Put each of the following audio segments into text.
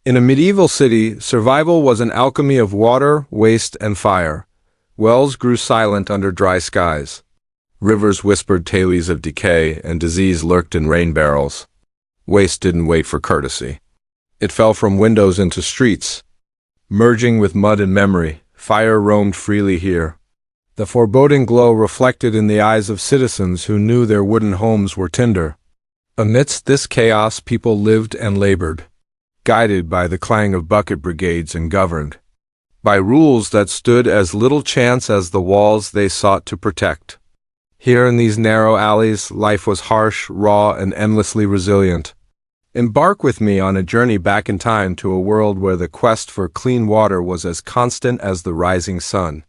In a medieval city, survival was an alchemy of water, waste, and fire. Wells grew silent under dry skies. Rivers whispered tales of decay, and disease lurked in rain barrels. Waste didn't wait for courtesy. It fell from windows into streets. Merging with mud and memory, fire roamed freely here. The foreboding glow reflected in the eyes of citizens who knew their wooden homes were tinder. Amidst this chaos, people lived and labored, guided by the clang of bucket brigades and governed by rules that stood as little chance as the walls they sought to protect. Here in these narrow alleys, life was harsh, raw, and endlessly resilient. Embark with me on a journey back in time to a world where the quest for clean water was as constant as the rising sun.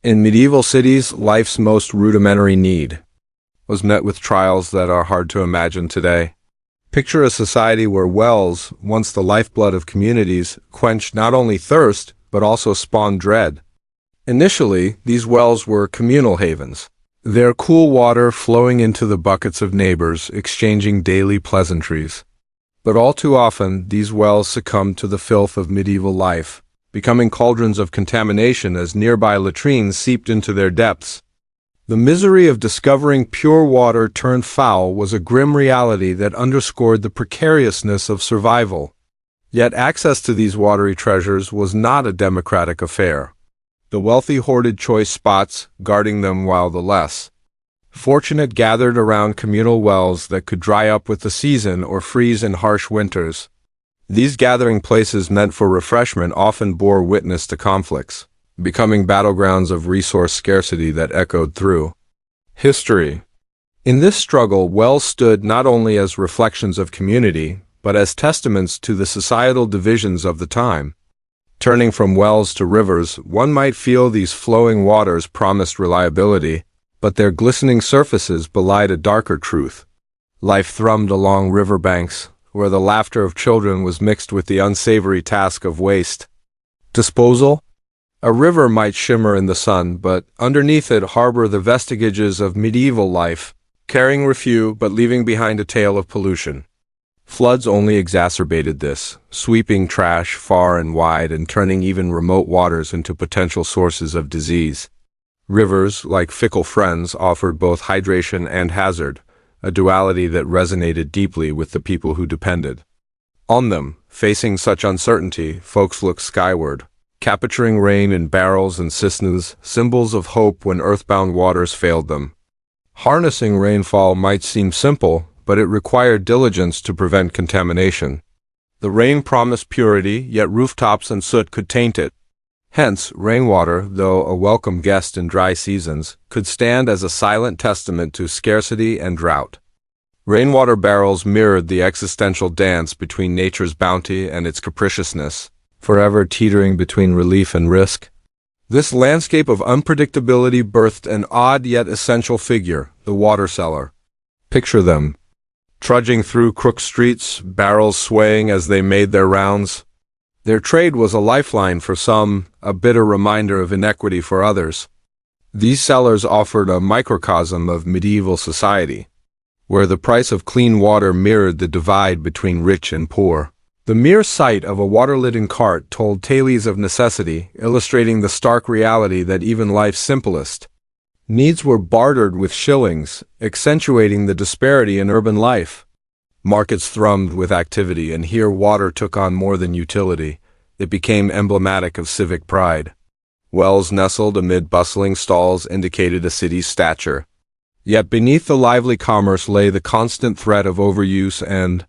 In medieval cities, life's most rudimentary need was met with trials that are hard to imagine today. Picture a society where wells, once the lifeblood of communities, quenched not only thirst, but also spawned dread. Initially, these wells were communal havens, their cool water flowing into the buckets of neighbors, exchanging daily pleasantries. But all too often, these wells succumbed to the filth of medieval life, becoming cauldrons of contamination as nearby latrines seeped into their depths. The misery of discovering pure water turned foul was a grim reality that underscored the precariousness of survival. Yet access to these watery treasures was not a democratic affair. The wealthy hoarded choice spots, guarding them while the less fortunate gathered around communal wells that could dry up with the season or freeze in harsh winters. These gathering places meant for refreshment often bore witness to conflicts, becoming battlegrounds of resource scarcity that echoed through history. In this struggle, wells stood not only as reflections of community, but as testaments to the societal divisions of the time. Turning from wells to rivers, one might feel these flowing waters promised reliability, but their glistening surfaces belied a darker truth. Life thrummed along riverbanks, where the laughter of children was mixed with the unsavory task of waste disposal. A river might shimmer in the sun, but underneath it harbor the vestiges of medieval life, carrying refuse but leaving behind a tale of pollution. Floods only exacerbated this, sweeping trash far and wide and turning even remote waters into potential sources of disease. Rivers, like fickle friends, offered both hydration and hazard, a duality that resonated deeply with the people who depended on them. Facing such uncertainty, folks looked skyward, capturing rain in barrels and cisterns, symbols of hope when earthbound waters failed them. Harnessing rainfall might seem simple, but it required diligence to prevent contamination. The rain promised purity, yet rooftops and soot could taint it. Hence, rainwater, though a welcome guest in dry seasons, could stand as a silent testament to scarcity and drought. Rainwater barrels mirrored the existential dance between nature's bounty and its capriciousness, forever teetering between relief and risk. This landscape of unpredictability birthed an odd yet essential figure, the water seller. Picture them, trudging through crooked streets, barrels swaying as they made their rounds. Their trade was a lifeline for some, a bitter reminder of inequity for others. These sellers offered a microcosm of medieval society, where the price of clean water mirrored the divide between rich and poor. The mere sight of a water-laden cart told tales of necessity, illustrating the stark reality that even life's simplest needs were bartered with shillings, accentuating the disparity in urban life. Markets thrummed with activity, and here water took on more than utility. It became emblematic of civic pride. Wells nestled amid bustling stalls indicated a city's stature. Yet beneath the lively commerce lay the constant threat of overuse and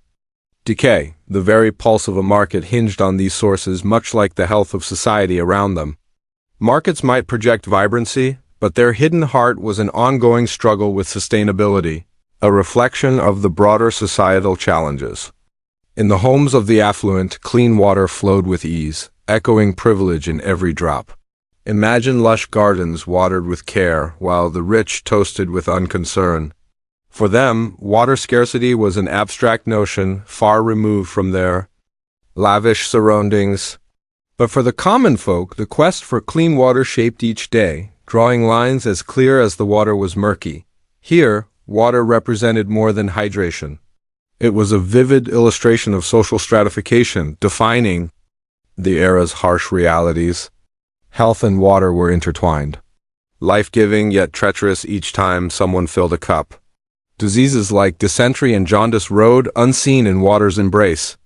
decay. The very pulse of a market hinged on these sources, much like the health of society around them. Markets might project vibrancy, but their hidden heart was an ongoing struggle with sustainability, a reflection of the broader societal challenges. In the homes of the affluent, clean water flowed with ease, echoing privilege in every drop. Imagine lush gardens watered with care, while the rich toasted with unconcern. For them, water scarcity was an abstract notion, far removed from their lavish surroundings. But for the common folk, the quest for clean water shaped each day, drawing lines as clear as the water was murky. Here, water represented more than hydration. It was a vivid illustration of social stratification, defining the era's harsh realities. Health and water were intertwined, life-giving yet treacherous each time someone filled a cup. Diseases like dysentery and jaundice rode unseen in water's embrace.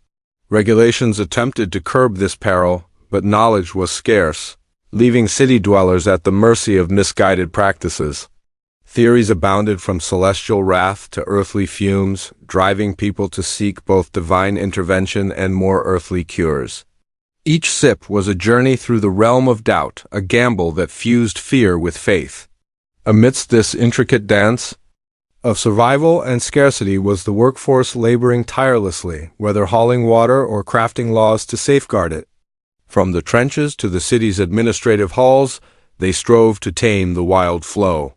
Regulations attempted to curb this peril, but knowledge was scarce, leaving city dwellers at the mercy of misguided practices. Theories abounded from celestial wrath to earthly fumes, driving people to seek both divine intervention and more earthly cures. Each sip was a journey through the realm of doubt, a gamble that fused fear with faith. Amidst this intricate dance of survival and scarcity was the workforce laboring tirelessly, whether hauling water or crafting laws to safeguard it. From the trenches to the city's administrative halls, they strove to tame the wild flow.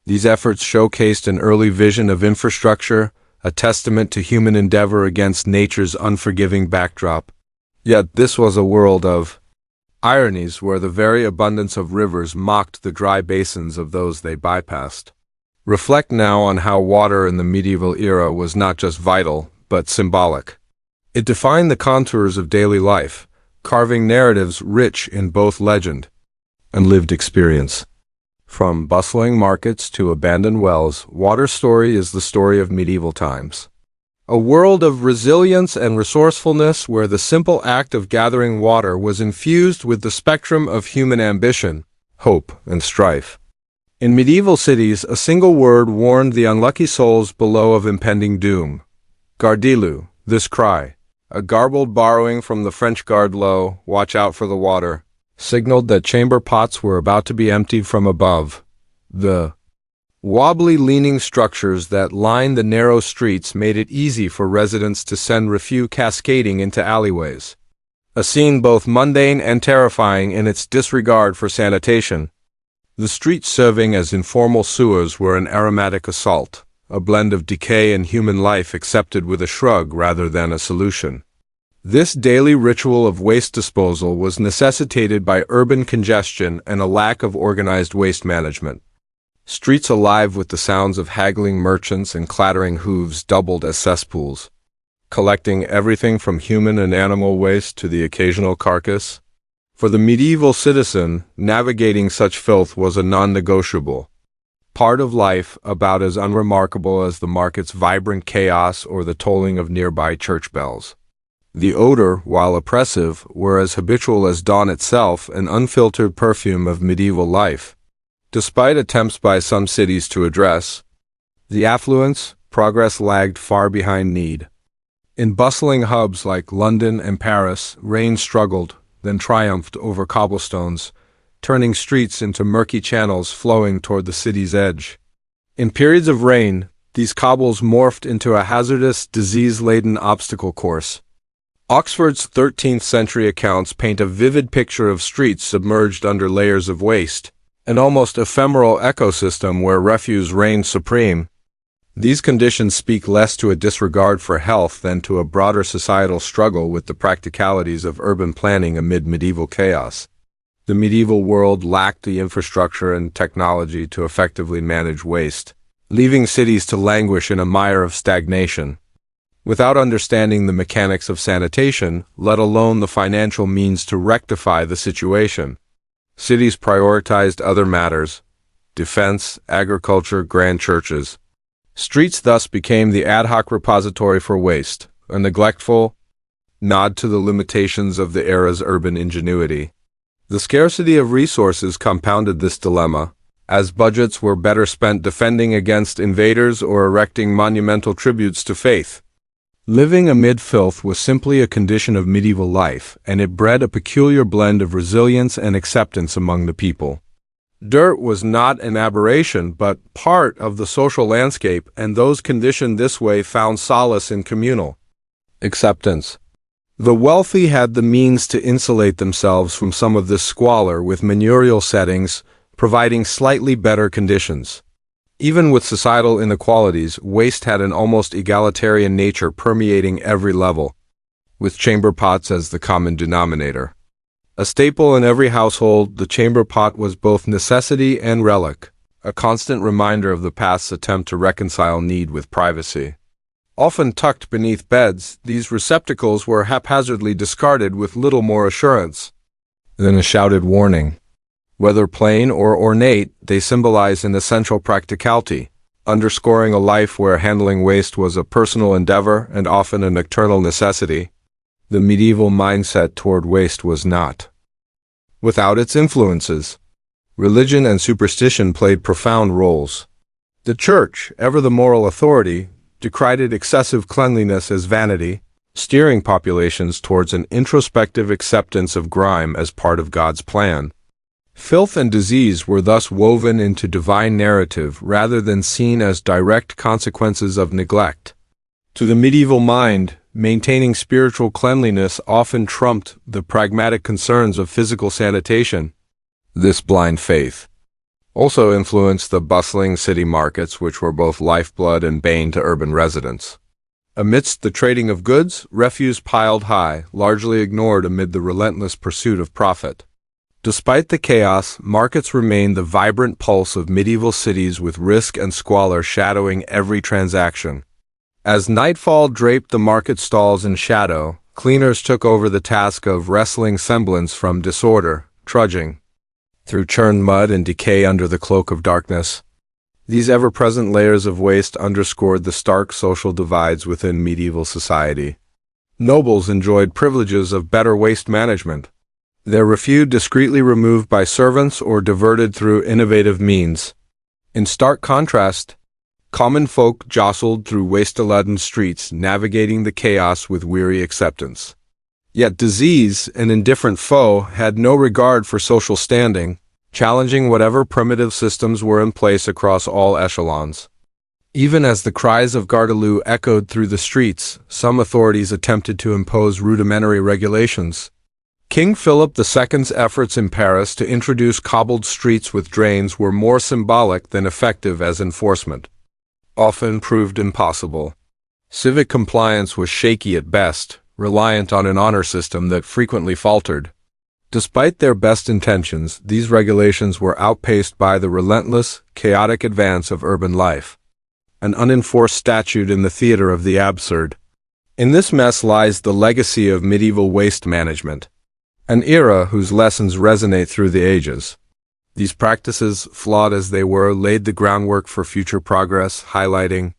These efforts showcased an early vision of infrastructure, a testament to human endeavor against nature's unforgiving backdrop. Yet this was a world of ironies where the very abundance of rivers mocked the dry basins of those they bypassed. Reflect now on how water in the medieval era was not just vital, but symbolic. It defined the contours of daily life, carving narratives rich in both legend and lived experience. From bustling markets to abandoned wells, water's story is the story of medieval times. A world of resilience and resourcefulness where the simple act of gathering water was infused with the spectrum of human ambition, hope, and strife. In medieval cities, a single word warned the unlucky souls below of impending doom. Gardilu, this cry, a garbled borrowing from the French Garde L'eau, watch out for the water, signaled that chamber pots were about to be emptied from above. The wobbly leaning structures that lined the narrow streets made it easy for residents to send refuse cascading into alleyways. A scene both mundane and terrifying in its disregard for sanitation. The streets serving as informal sewers were an aromatic assault, a blend of decay and human life accepted with a shrug rather than a solution. This daily ritual of waste disposal was necessitated by urban congestion and a lack of organized waste management. Streets alive with the sounds of haggling merchants and clattering hooves doubled as cesspools, collecting everything from human and animal waste to the occasional carcass. For the medieval citizen, navigating such filth was a non-negotiable part of life, about as unremarkable as the market's vibrant chaos or the tolling of nearby church bells. The odor, while oppressive, were as habitual as dawn itself, an unfiltered perfume of medieval life. Despite attempts by some cities to address the affluence, progress lagged far behind need. In bustling hubs like London and Paris, rain struggled, then triumphed over cobblestones, turning streets into murky channels flowing toward the city's edge. In periods of rain, these cobbles morphed into a hazardous, disease-laden obstacle course. Oxford's 13th century accounts paint a vivid picture of streets submerged under layers of waste, an almost ephemeral ecosystem where refuse reigned supreme. These conditions speak less to a disregard for health than to a broader societal struggle with the practicalities of urban planning amid medieval chaos. The medieval world lacked the infrastructure and technology to effectively manage waste, leaving cities to languish in a mire of stagnation. Without understanding the mechanics of sanitation, let alone the financial means to rectify the situation, cities prioritized other matters: defense, agriculture, grand churches. Streets thus became the ad hoc repository for waste, a neglectful nod to the limitations of the era's urban ingenuity. The scarcity of resources compounded this dilemma, as budgets were better spent defending against invaders or erecting monumental tributes to faith. Living amid filth was simply a condition of medieval life, and it bred a peculiar blend of resilience and acceptance among the people. Dirt was not an aberration, but part of the social landscape, and those conditioned this way found solace in communal acceptance. The wealthy had the means to insulate themselves from some of this squalor with manurial settings, providing slightly better conditions. Even with societal inequalities, waste had an almost egalitarian nature permeating every level, with chamber pots as the common denominator. A staple in every household, the chamber pot was both necessity and relic, a constant reminder of the past's attempt to reconcile need with privacy. Often tucked beneath beds, these receptacles were haphazardly discarded with little more assurance than a shouted warning. Whether plain or ornate, they symbolize an essential practicality, underscoring a life where handling waste was a personal endeavor and often a nocturnal necessity. The medieval mindset toward waste was not without its influences. Religion and superstition played profound roles. The Church, ever the moral authority, decried excessive cleanliness as vanity, steering populations towards an introspective acceptance of grime as part of God's plan. Filth and disease were thus woven into divine narrative rather than seen as direct consequences of neglect. To the medieval mind, maintaining spiritual cleanliness often trumped the pragmatic concerns of physical sanitation. This blind faith also influenced the bustling city markets, which were both lifeblood and bane to urban residents. Amidst the trading of goods, refuse piled high, largely ignored amid the relentless pursuit of profit. Despite the chaos, markets remained the vibrant pulse of medieval cities, with risk and squalor shadowing every transaction. As nightfall draped the market stalls in shadow, cleaners took over the task of wresting semblance from disorder, trudging through churned mud and decay under the cloak of darkness. These ever-present layers of waste underscored the stark social divides within medieval society. Nobles enjoyed privileges of better waste management, their refuse discreetly removed by servants or diverted through innovative means. In stark contrast, common folk jostled through waste-laden streets, navigating the chaos with weary acceptance. Yet disease, an indifferent foe, had no regard for social standing, challenging whatever primitive systems were in place across all echelons. Even as the cries of Gardalou echoed through the streets, some authorities attempted to impose rudimentary regulations. King Philip II's efforts in Paris to introduce cobbled streets with drains were more symbolic than effective as enforcement. Often proved impossible. Civic compliance was shaky at best, reliant on an honor system that frequently faltered. Despite their best intentions, these regulations were outpaced by the relentless, chaotic advance of urban life. An unenforced statute in the theater of the absurd. In this mess lies the legacy of medieval waste management, an era whose lessons resonate through the ages. These practices, flawed as they were, laid the groundwork for future progress, highlighting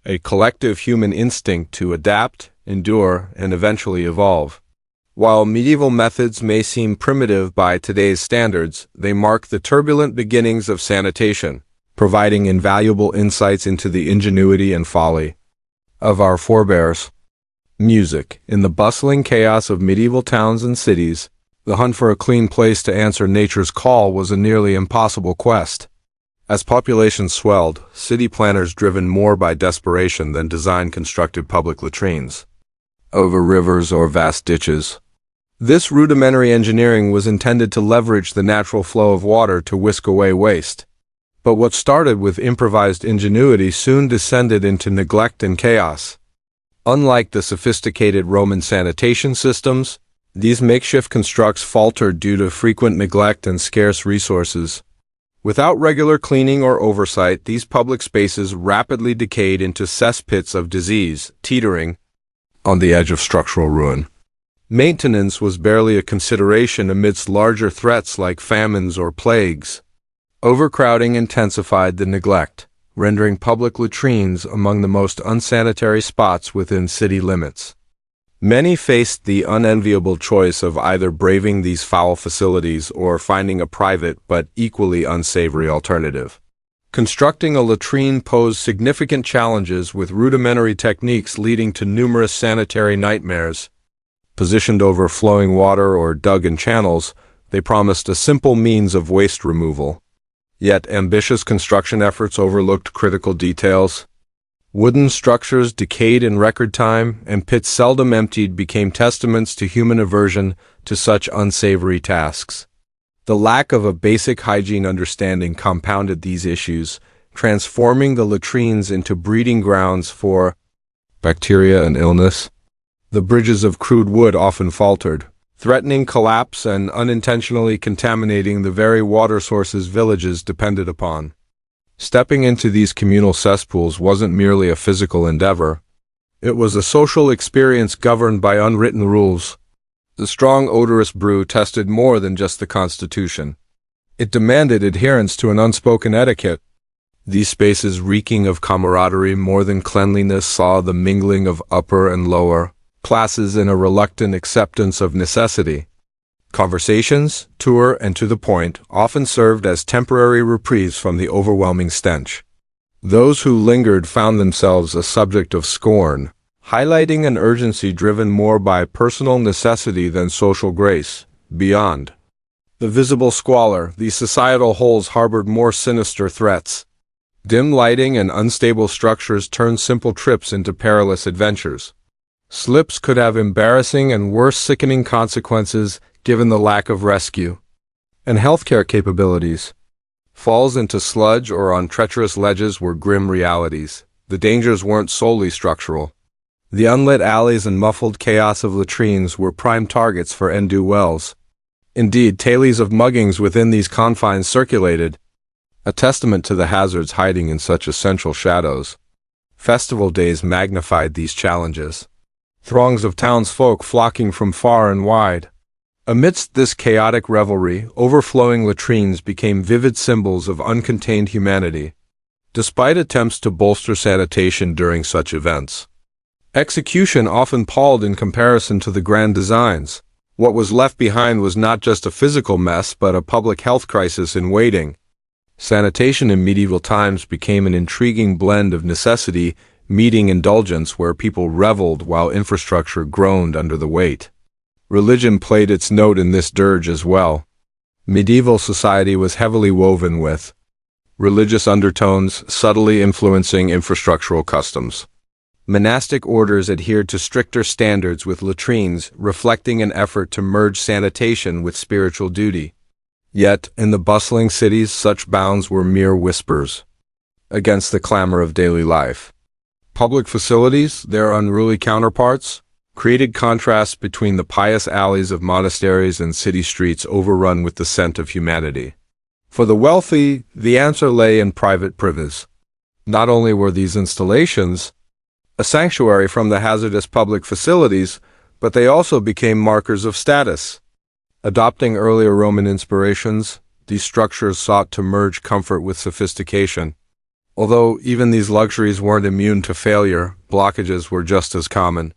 a collective human instinct to adapt, endure, and eventually evolve. While medieval methods may seem primitive by today's standards, they mark the turbulent beginnings of sanitation, providing invaluable insights into the ingenuity and folly of our forebears. Music. In the bustling chaos of medieval towns and cities, the hunt for a clean place to answer nature's call was a nearly impossible quest. As populations swelled, city planners, driven more by desperation than design, constructed public latrines over rivers or vast ditches. This rudimentary engineering was intended to leverage the natural flow of water to whisk away waste. But what started with improvised ingenuity soon descended into neglect and chaos. Unlike the sophisticated Roman sanitation systems, these makeshift constructs faltered due to frequent neglect and scarce resources. Without regular cleaning or oversight, these public spaces rapidly decayed into cesspits of disease, teetering on the edge of structural ruin. Maintenance was barely a consideration amidst larger threats like famines or plagues. Overcrowding intensified the neglect, rendering public latrines among the most unsanitary spots within city limits. Many faced the unenviable choice of either braving these foul facilities or finding a private but equally unsavory alternative. Constructing a latrine posed significant challenges, with rudimentary techniques leading to numerous sanitary nightmares. Positioned over flowing water or dug in channels, they promised a simple means of waste removal. Yet ambitious construction efforts overlooked critical details. Wooden structures decayed in record time, and pits seldom emptied became testaments to human aversion to such unsavory tasks. The lack of a basic hygiene understanding compounded these issues, transforming the latrines into breeding grounds for bacteria and illness. The bridges of crude wood often faltered, threatening collapse and unintentionally contaminating the very water sources villages depended upon. Stepping into these communal cesspools wasn't merely a physical endeavor. It was a social experience governed by unwritten rules. The strong, odorous brew tested more than just the constitution. It demanded adherence to an unspoken etiquette. These spaces reeking of camaraderie more than cleanliness saw the mingling of upper and lower classes in a reluctant acceptance of necessity. Conversations, tour and to the point, often served as temporary reprieves from the overwhelming stench. Those who lingered found themselves a subject of scorn, highlighting an urgency driven more by personal necessity than social grace. Beyond the visible squalor, these societal holes harbored more sinister threats. Dim lighting and unstable structures turned simple trips into perilous adventures. Slips could have embarrassing and worse sickening consequences given the lack of rescue and healthcare capabilities. Falls into sludge or on treacherous ledges were grim realities. The dangers weren't solely structural. The unlit alleys and muffled chaos of latrines were prime targets for ne'er-do-wells. Indeed, tales of muggings within these confines circulated, a testament to the hazards hiding in such essential shadows. Festival days magnified these challenges. Throngs of townsfolk flocking from far and wide. Amidst this chaotic revelry, overflowing latrines became vivid symbols of uncontained humanity, despite attempts to bolster sanitation during such events. Execution often palled in comparison to the grand designs. What was left behind was not just a physical mess but a public health crisis in waiting. Sanitation in medieval times became an intriguing blend of necessity meeting indulgence where people reveled while infrastructure groaned under the weight. Religion played its note in this dirge as well. Medieval society was heavily woven with religious undertones, subtly influencing infrastructural customs. Monastic orders adhered to stricter standards with latrines, reflecting an effort to merge sanitation with spiritual duty. Yet, in the bustling cities, such bounds were mere whispers against the clamor of daily life. Public facilities, their unruly counterparts, created contrasts between the pious alleys of monasteries and city streets overrun with the scent of humanity. For the wealthy, the answer lay in private privies. Not only were these installations a sanctuary from the hazardous public facilities, but they also became markers of status. Adopting earlier Roman inspirations, these structures sought to merge comfort with sophistication. Although even these luxuries weren't immune to failure, blockages were just as common.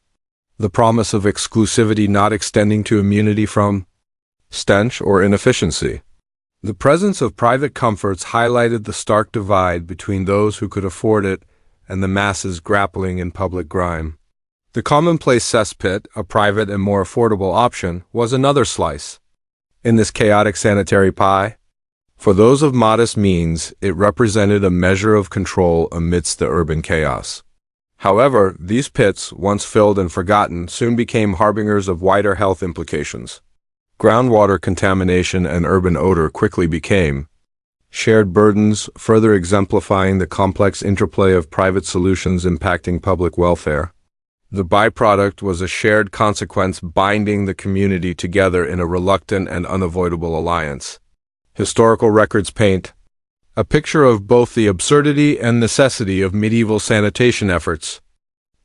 The promise of exclusivity not extending to immunity from stench or inefficiency. The presence of private comforts highlighted the stark divide between those who could afford it and the masses grappling in public grime. The commonplace cesspit, a private and more affordable option, was another slice in this chaotic sanitary pie. For those of modest means, it represented a measure of control amidst the urban chaos. However, these pits, once filled and forgotten, soon became harbingers of wider health implications. Groundwater contamination and urban odor quickly became shared burdens, further exemplifying the complex interplay of private solutions impacting public welfare. The byproduct was a shared consequence binding the community together in a reluctant and unavoidable alliance. Historical records paint a picture of both the absurdity and necessity of medieval sanitation efforts.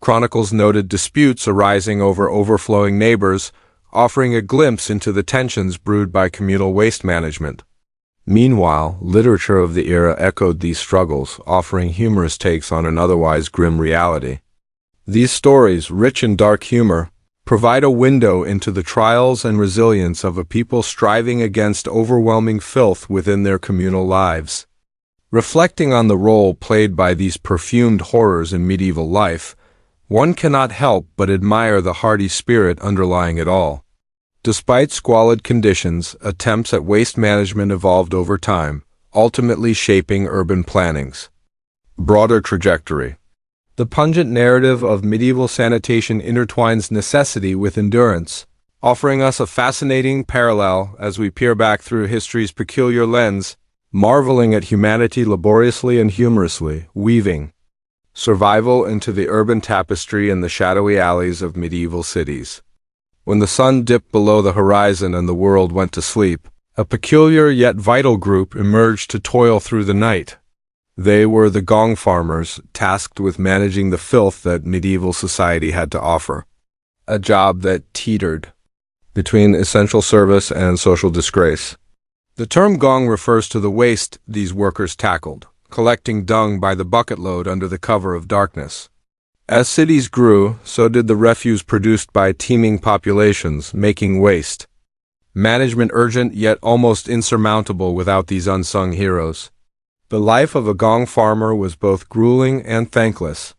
Chronicles noted disputes arising over overflowing neighbors, offering a glimpse into the tensions brewed by communal waste management. Meanwhile, literature of the era echoed these struggles, offering humorous takes on an otherwise grim reality. These stories, rich in dark humor, provide a window into the trials and resilience of a people striving against overwhelming filth within their communal lives. Reflecting on the role played by these perfumed horrors in medieval life, one cannot help but admire the hardy spirit underlying it all. Despite squalid conditions, attempts at waste management evolved over time, ultimately shaping urban planning's broader trajectory. The pungent narrative of medieval sanitation intertwines necessity with endurance, offering us a fascinating parallel as we peer back through history's peculiar lens, marveling at humanity laboriously and humorously, weaving survival into the urban tapestry in the shadowy alleys of medieval cities. When the sun dipped below the horizon and the world went to sleep, a peculiar yet vital group emerged to toil through the night. They were the gong farmers, tasked with managing the filth that medieval society had to offer. A job that teetered between essential service and social disgrace. The term gong refers to the waste these workers tackled, collecting dung by the bucket load under the cover of darkness. As cities grew, so did the refuse produced by teeming populations, making waste management urgent yet almost insurmountable without these unsung heroes. The life of a gong farmer was both grueling and thankless.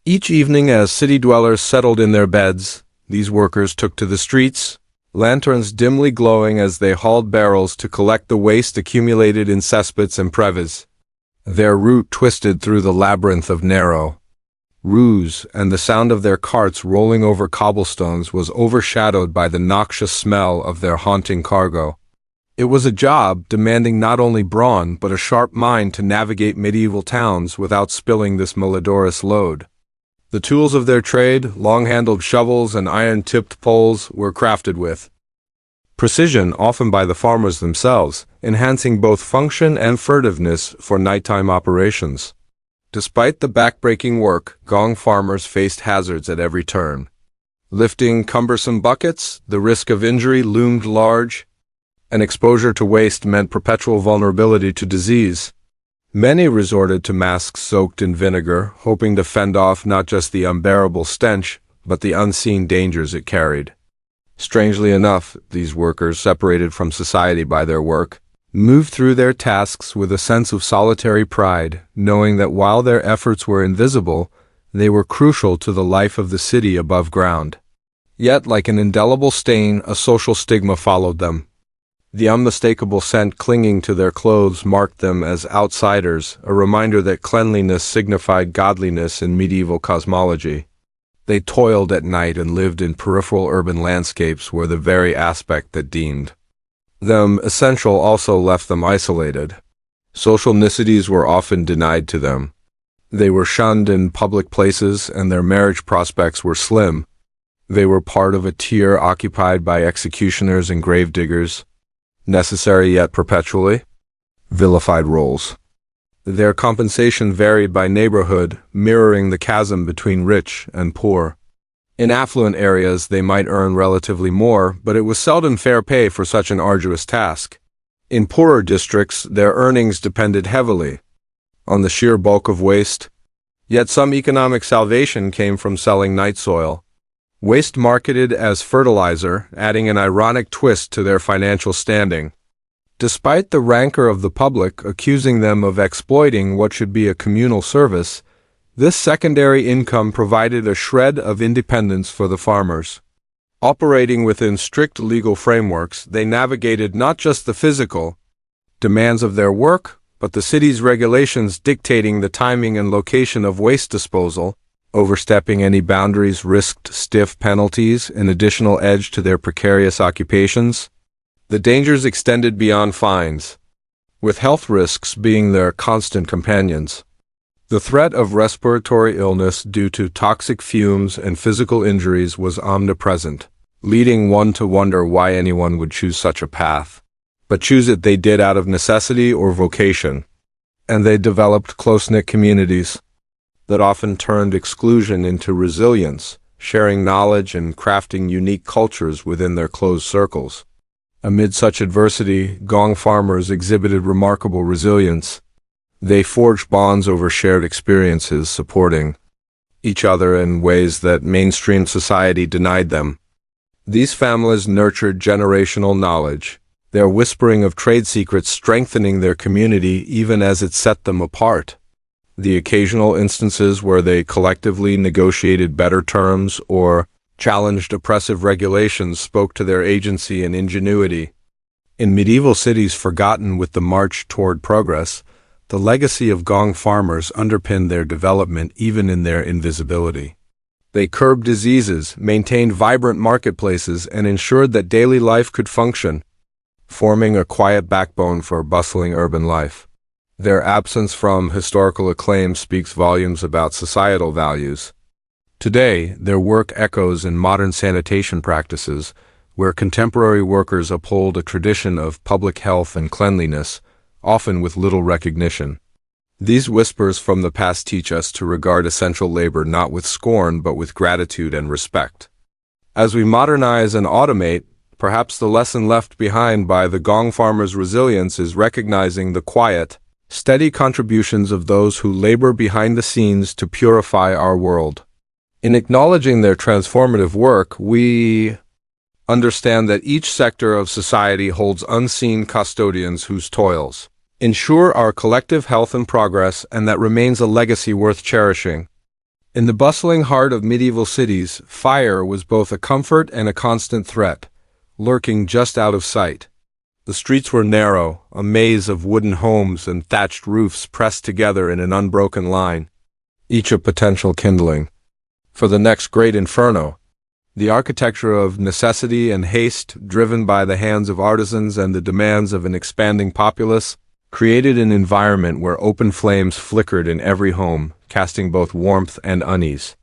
Each evening, as city dwellers settled in their beds, these workers took to the streets, lanterns dimly glowing as they hauled barrels to collect the waste accumulated in cesspits and crevices. Their route twisted through the labyrinth of narrow roofs, and the sound of their carts rolling over cobblestones was overshadowed by the noxious smell of their haunting cargo. It was a job demanding not only brawn but a sharp mind to navigate medieval towns without spilling this malodorous load. The tools of their trade, long-handled shovels and iron-tipped poles, were crafted with precision, often by the farmers themselves, enhancing both function and furtiveness for nighttime operations. Despite the back-breaking work, gong farmers faced hazards at every turn. Lifting cumbersome buckets, the risk of injury loomed large, and exposure to waste meant perpetual vulnerability to disease. Many resorted to masks soaked in vinegar, hoping to fend off not just the unbearable stench, but the unseen dangers it carried. Strangely enough, these workers, separated from society by their work, moved through their tasks with a sense of solitary pride, knowing that while their efforts were invisible, they were crucial to the life of the city above ground. Yet, like an indelible stain, a social stigma followed them. The unmistakable scent clinging to their clothes marked them as outsiders, a reminder that cleanliness signified godliness in medieval cosmology. They toiled at night and lived in peripheral urban landscapes where the very aspect that deemed them essential also left them isolated. Social niceties were often denied to them. They were shunned in public places, and their marriage prospects were slim. They were part of a tier occupied by executioners and gravediggers, necessary yet perpetually vilified roles. Their compensation varied by neighborhood, mirroring the chasm between rich and poor. In affluent areas, they might earn relatively more, but it was seldom fair pay for such an arduous task. In poorer districts, their earnings depended heavily on the sheer bulk of waste. Yet some economic salvation came from selling night soil, waste marketed as fertilizer, adding an ironic twist to their financial standing. Despite the rancor of the public accusing them of exploiting what should be a communal service, this secondary income provided a shred of independence for the farmers. Operating within strict legal frameworks, they navigated not just the physical demands of their work, but the city's regulations dictating the timing and location of waste disposal. Overstepping any boundaries risked stiff penalties, an additional edge to their precarious occupations. The dangers extended beyond fines, with health risks being their constant companions. The threat of respiratory illness due to toxic fumes and physical injuries was omnipresent, leading one to wonder why anyone would choose such a path. But choose it they did out of necessity or vocation, and they developed close-knit communities that often turned exclusion into resilience, sharing knowledge and crafting unique cultures within their closed circles. Amid such adversity, gong farmers exhibited remarkable resilience. They forged bonds over shared experiences, supporting each other in ways that mainstream society denied them. These families nurtured generational knowledge, their whispering of trade secrets strengthening their community even as it set them apart. The occasional instances where they collectively negotiated better terms or challenged oppressive regulations spoke to their agency and ingenuity. In medieval cities forgotten with the march toward progress, the legacy of gong farmers underpinned their development even in their invisibility. They curbed diseases, maintained vibrant marketplaces, and ensured that daily life could function, forming a quiet backbone for bustling urban life. Their absence from historical acclaim speaks volumes about societal values. Today, their work echoes in modern sanitation practices, where contemporary workers uphold a tradition of public health and cleanliness, often with little recognition. These whispers from the past teach us to regard essential labor not with scorn but with gratitude and respect. As we modernize and automate, perhaps the lesson left behind by the gong farmer's resilience is recognizing the quiet, steady contributions of those who labor behind the scenes to purify our world. In acknowledging their transformative work, we understand that each sector of society holds unseen custodians whose toils ensure our collective health and progress, and that remains a legacy worth cherishing. In the bustling heart of medieval cities, fire was both a comfort and a constant threat, lurking just out of sight. The streets were narrow, a maze of wooden homes and thatched roofs pressed together in an unbroken line, each a potential kindling for the next great inferno. The architecture of necessity and haste, driven by the hands of artisans and the demands of an expanding populace, created an environment where open flames flickered in every home, casting both warmth and unease.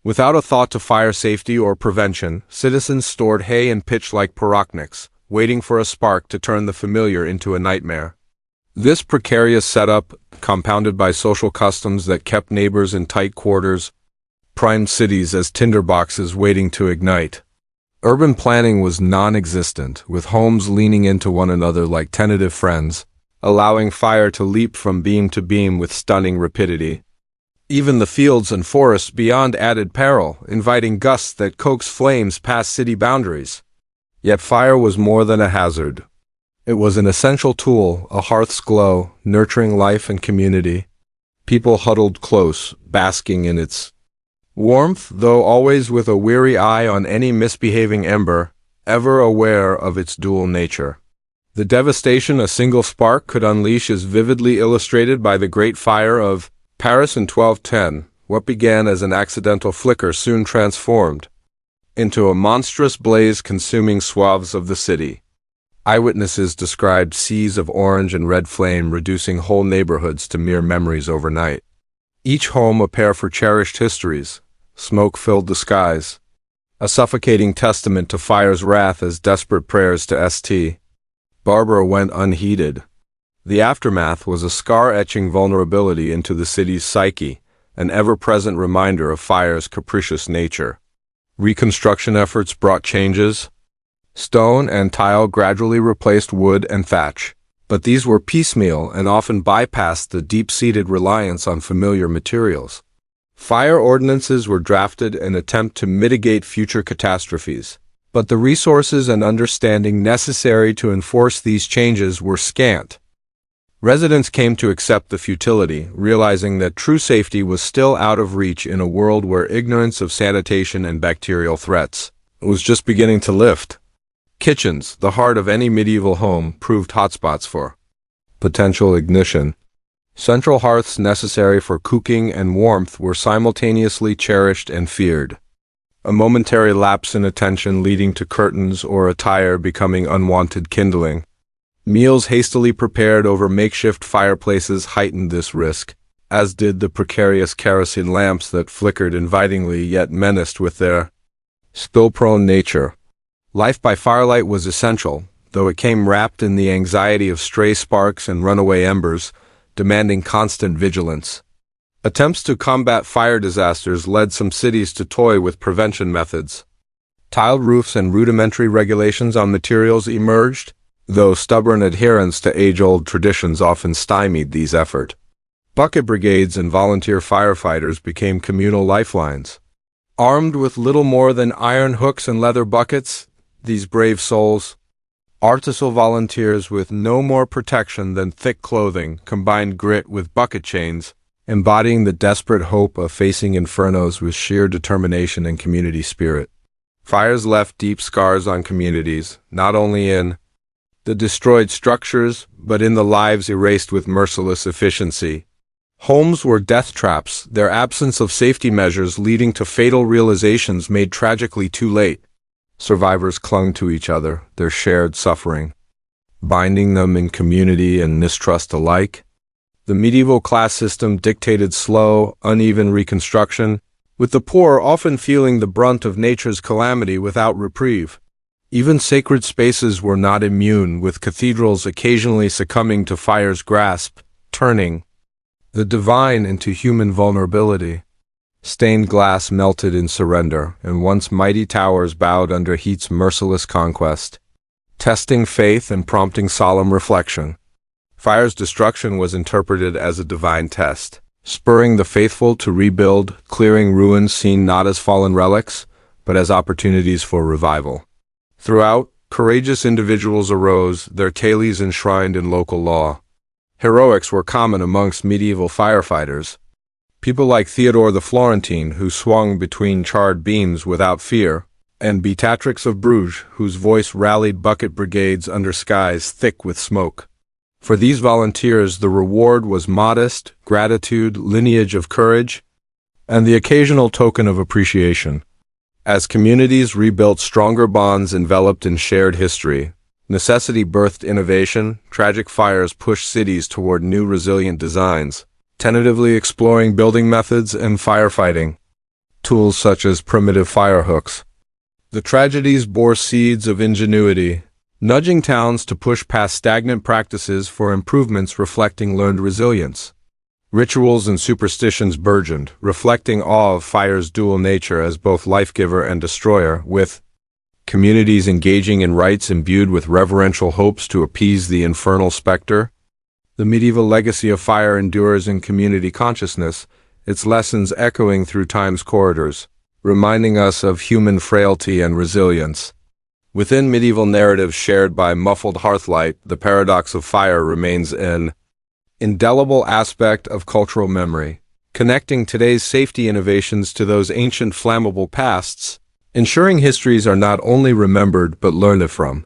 Without a thought to fire safety or prevention, citizens stored hay and pitch like pyrotechnics, waiting for a spark to turn the familiar into a nightmare. This precarious setup, compounded by social customs that kept neighbors in tight quarters, primed cities as tinderboxes waiting to ignite. Urban planning was non-existent, with homes leaning into one another like tentative friends, allowing fire to leap from beam to beam with stunning rapidity. Even the fields and forests beyond added peril, inviting gusts that coaxed flames past city boundaries. Yet fire was more than a hazard. It was an essential tool, a hearth's glow, nurturing life and community. People huddled close, basking in its warmth, though always with a weary eye on any misbehaving ember, ever aware of its dual nature. The devastation a single spark could unleash is vividly illustrated by the Great Fire of Paris in 1210. What began as an accidental flicker soon transformed into a monstrous blaze consuming swaths of the city. Eyewitnesses described seas of orange and red flame reducing whole neighborhoods to mere memories overnight. Each home a pair for cherished histories. Smoke filled the skies, a suffocating testament to fire's wrath as desperate prayers to St. Barbara went unheeded. The aftermath was a scar-etching vulnerability into the city's psyche, an ever-present reminder of fire's capricious nature. Reconstruction efforts brought changes. Stone and tile gradually replaced wood and thatch, but these were piecemeal and often bypassed the deep-seated reliance on familiar materials. Fire ordinances were drafted in an attempt to mitigate future catastrophes, but the resources and understanding necessary to enforce these changes were scant. Residents came to accept the futility, realizing that true safety was still out of reach in a world where ignorance of sanitation and bacterial threats was just beginning to lift. Kitchens, the heart of any medieval home, proved hotspots for potential ignition. Central hearths necessary for cooking and warmth were simultaneously cherished and feared. A momentary lapse in attention leading to curtains or attire becoming unwanted kindling. Meals hastily prepared over makeshift fireplaces heightened this risk, as did the precarious kerosene lamps that flickered invitingly yet menaced with their spill-prone nature. Life by firelight was essential, though it came wrapped in the anxiety of stray sparks and runaway embers, demanding constant vigilance. Attempts to combat fire disasters led some cities to toy with prevention methods. Tiled roofs and rudimentary regulations on materials emerged, though stubborn adherence to age-old traditions often stymied these efforts. Bucket brigades and volunteer firefighters became communal lifelines. Armed with little more than iron hooks and leather buckets, these brave souls, artisanal volunteers with no more protection than thick clothing, combined grit with bucket chains, embodying the desperate hope of facing infernos with sheer determination and community spirit. Fires left deep scars on communities, not only in the destroyed structures, but in the lives erased with merciless efficiency. Homes were death traps, their absence of safety measures leading to fatal realizations made tragically too late. Survivors clung to each other, their shared suffering, binding them in community and mistrust alike. The medieval class system dictated slow, uneven reconstruction, with the poor often feeling the brunt of nature's calamity without reprieve. Even sacred spaces were not immune, with cathedrals occasionally succumbing to fire's grasp, turning the divine into human vulnerability. Stained glass melted in surrender, and once mighty towers bowed under heat's merciless conquest, testing faith and prompting solemn reflection. Fire's destruction was interpreted as a divine test, spurring the faithful to rebuild, clearing ruins seen not as fallen relics, but as opportunities for revival. Throughout, courageous individuals arose, their tales enshrined in local law. Heroics were common amongst medieval firefighters. People like Theodore the Florentine, who swung between charred beams without fear, and Beatrix of Bruges, whose voice rallied bucket brigades under skies thick with smoke. For these volunteers, the reward was modest, gratitude, lineage of courage, and the occasional token of appreciation. As communities rebuilt stronger bonds enveloped in shared history, necessity birthed innovation, tragic fires pushed cities toward new resilient designs, tentatively exploring building methods and firefighting tools such as primitive fire hooks. The tragedies bore seeds of ingenuity, nudging towns to push past stagnant practices for improvements reflecting learned resilience. Rituals and superstitions burgeoned, reflecting awe of fire's dual nature as both life-giver and destroyer, with communities engaging in rites imbued with reverential hopes to appease the infernal specter. The medieval legacy of fire endures in community consciousness, its lessons echoing through time's corridors, reminding us of human frailty and resilience. Within medieval narratives shared by muffled hearthlight, the paradox of fire remains an indelible aspect of cultural memory, connecting today's safety innovations to those ancient flammable pasts, ensuring histories are not only remembered but learned from.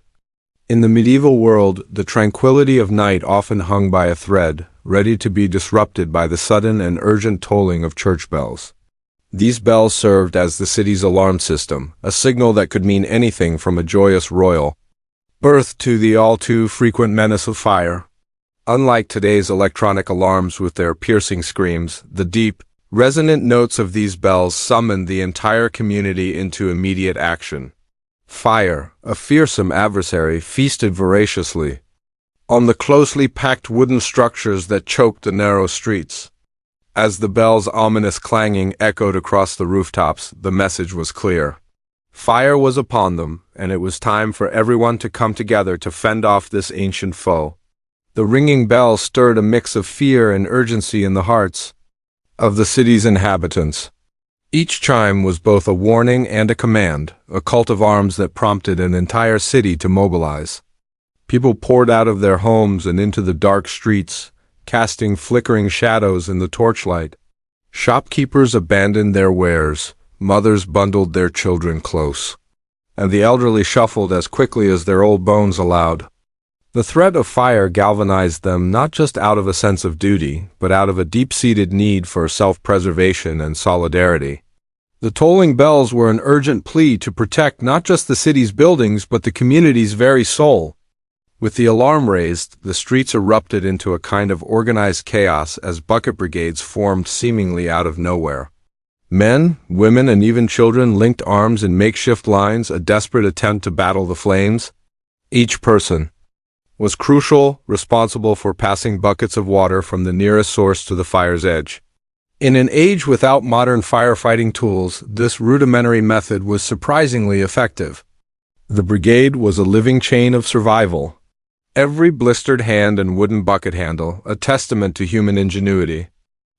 In the medieval world, the tranquility of night often hung by a thread, ready to be disrupted by the sudden and urgent tolling of church bells. These bells served as the city's alarm system, a signal that could mean anything from a joyous royal birth to the all-too-frequent menace of fire. Unlike today's electronic alarms with their piercing screams, the deep, resonant notes of these bells summoned the entire community into immediate action. Fire, a fearsome adversary, feasted voraciously on the closely packed wooden structures that choked the narrow streets. As the bell's ominous clanging echoed across the rooftops, the message was clear. Fire was upon them, and it was time for everyone to come together to fend off this ancient foe. The ringing bell stirred a mix of fear and urgency in the hearts of the city's inhabitants. Each chime was both a warning and a command, a cult of arms that prompted an entire city to mobilize. People poured out of their homes and into the dark streets, casting flickering shadows in the torchlight. Shopkeepers abandoned their wares, mothers bundled their children close, and the elderly shuffled as quickly as their old bones allowed. The threat of fire galvanized them not just out of a sense of duty, but out of a deep-seated need for self-preservation and solidarity. The tolling bells were an urgent plea to protect not just the city's buildings, but the community's very soul. With the alarm raised, the streets erupted into a kind of organized chaos as bucket brigades formed seemingly out of nowhere. Men, women, and even children linked arms in makeshift lines, a desperate attempt to battle the flames. Each person was crucial, responsible for passing buckets of water from the nearest source to the fire's edge. In an age without modern firefighting tools, this rudimentary method was surprisingly effective. The brigade was a living chain of survival. Every blistered hand and wooden bucket handle, a testament to human ingenuity.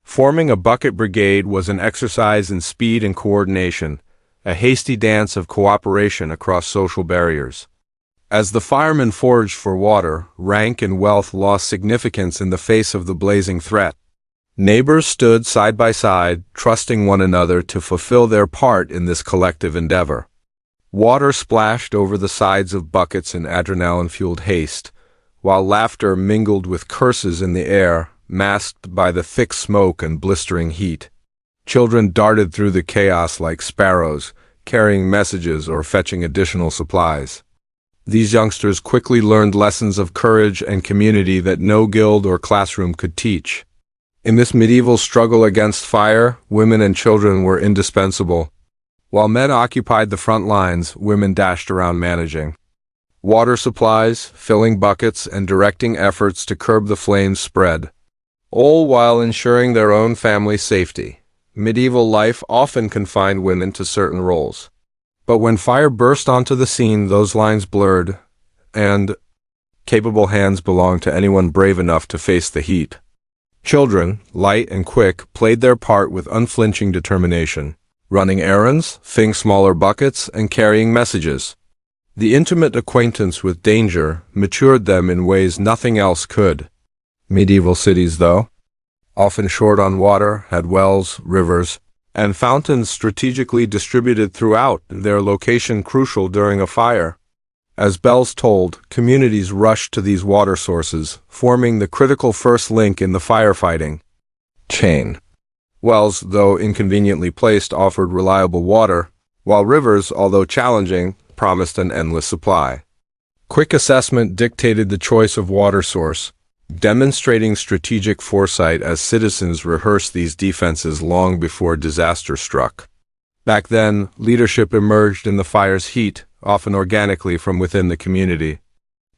Forming a bucket brigade was an exercise in speed and coordination, a hasty dance of cooperation across social barriers. As the firemen foraged for water, rank and wealth lost significance in the face of the blazing threat. Neighbors stood side by side, trusting one another to fulfill their part in this collective endeavor. Water splashed over the sides of buckets in adrenaline-fueled haste, while laughter mingled with curses in the air, masked by the thick smoke and blistering heat. Children darted through the chaos like sparrows, carrying messages or fetching additional supplies. These youngsters quickly learned lessons of courage and community that no guild or classroom could teach. In this medieval struggle against fire, women and children were indispensable. While men occupied the front lines, women dashed around managing water supplies, filling buckets, and directing efforts to curb the flames' spread. all while ensuring their own family safety. Medieval life often confined women to certain roles. But when fire burst onto the scene, those lines blurred, and capable hands belonged to anyone brave enough to face the heat. Children, light and quick, played their part with unflinching determination, running errands, filling smaller buckets, and carrying messages. The intimate acquaintance with danger matured them in ways nothing else could. Medieval cities, though, often short on water, had wells, rivers, and fountains strategically distributed throughout, their location crucial during a fire. As bells tolled, communities rushed to these water sources, forming the critical first link in the firefighting chain. Wells, though inconveniently placed, offered reliable water, while rivers, although challenging, promised an endless supply. Quick assessment dictated the choice of water source, demonstrating strategic foresight as citizens rehearsed these defenses long before disaster struck. Back then, leadership emerged in the fire's heat, often organically from within the community.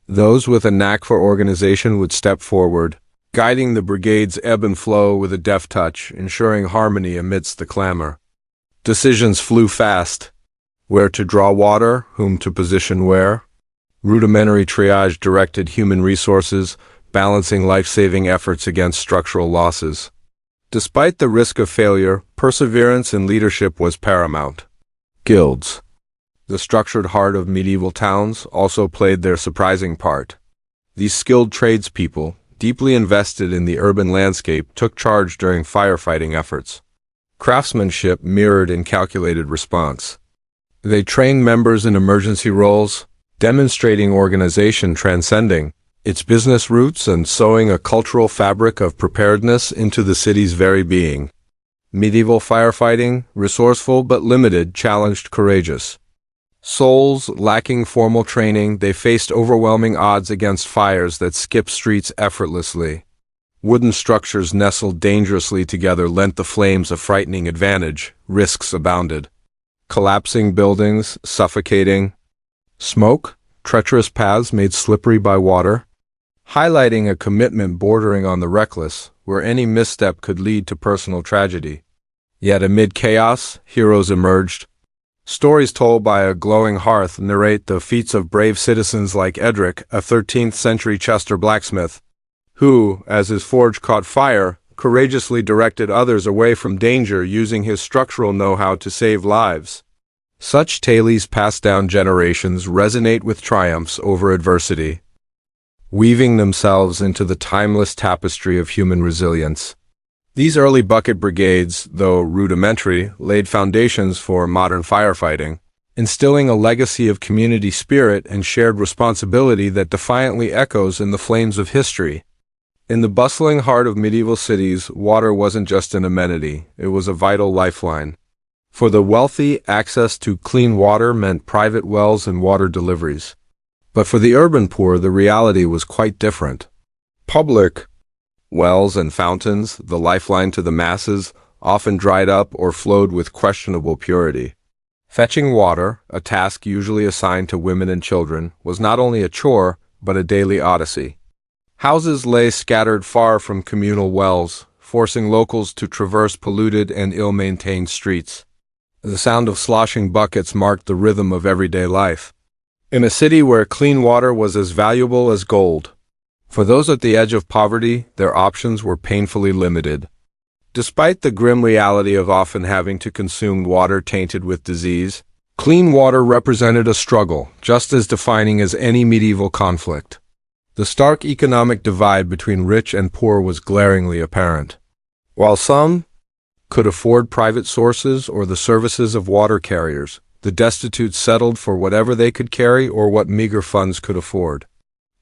Those with a knack for organization would step forward, guiding the brigade's ebb and flow with a deft touch, ensuring harmony amidst the clamor. Decisions flew fast. Where to draw water, whom to position where. Rudimentary triage directed human resources, balancing life-saving efforts against structural losses. Despite the risk of failure, perseverance and leadership was paramount. Guilds, the structured heart of medieval towns, also played their surprising part. These skilled tradespeople, deeply invested in the urban landscape, took charge during firefighting efforts. Craftsmanship mirrored in calculated response. They trained members in emergency roles, demonstrating organization transcending its business roots and sewing a cultural fabric of preparedness into the city's very being. Medieval firefighting, resourceful but limited, challenged courageous souls lacking formal training. They faced overwhelming odds against fires that skipped streets effortlessly. Wooden structures nestled dangerously together lent the flames a frightening advantage. Risks abounded. Collapsing buildings, suffocating smoke, treacherous paths made slippery by water, highlighting a commitment bordering on the reckless, where any misstep could lead to personal tragedy. Yet amid chaos, heroes emerged. Stories told by a glowing hearth narrate the feats of brave citizens like Edric, a 13th-century Chester blacksmith, who, as his forge caught fire, courageously directed others away from danger using his structural know-how to save lives. Such tales passed down generations resonate with triumphs over adversity, weaving themselves into the timeless tapestry of human resilience. These early bucket brigades, though rudimentary, laid foundations for modern firefighting, instilling a legacy of community spirit and shared responsibility that defiantly echoes in the flames of history. In the bustling heart of medieval cities, water wasn't just an amenity, it was a vital lifeline. For the wealthy, access to clean water meant private wells and water deliveries. But for the urban poor, the reality was quite different. Public wells and fountains, the lifeline to the masses, often dried up or flowed with questionable purity. Fetching water, a task usually assigned to women and children, was not only a chore, but a daily odyssey. Houses lay scattered far from communal wells, forcing locals to traverse polluted and ill-maintained streets. The sound of sloshing buckets marked the rhythm of everyday life. In a city where clean water was as valuable as gold, for those at the edge of poverty, their options were painfully limited. Despite the grim reality of often having to consume water tainted with disease, clean water represented a struggle, just as defining as any medieval conflict. The stark economic divide between rich and poor was glaringly apparent. While some could afford private sources or the services of water carriers, the destitute settled for whatever they could carry or what meager funds could afford.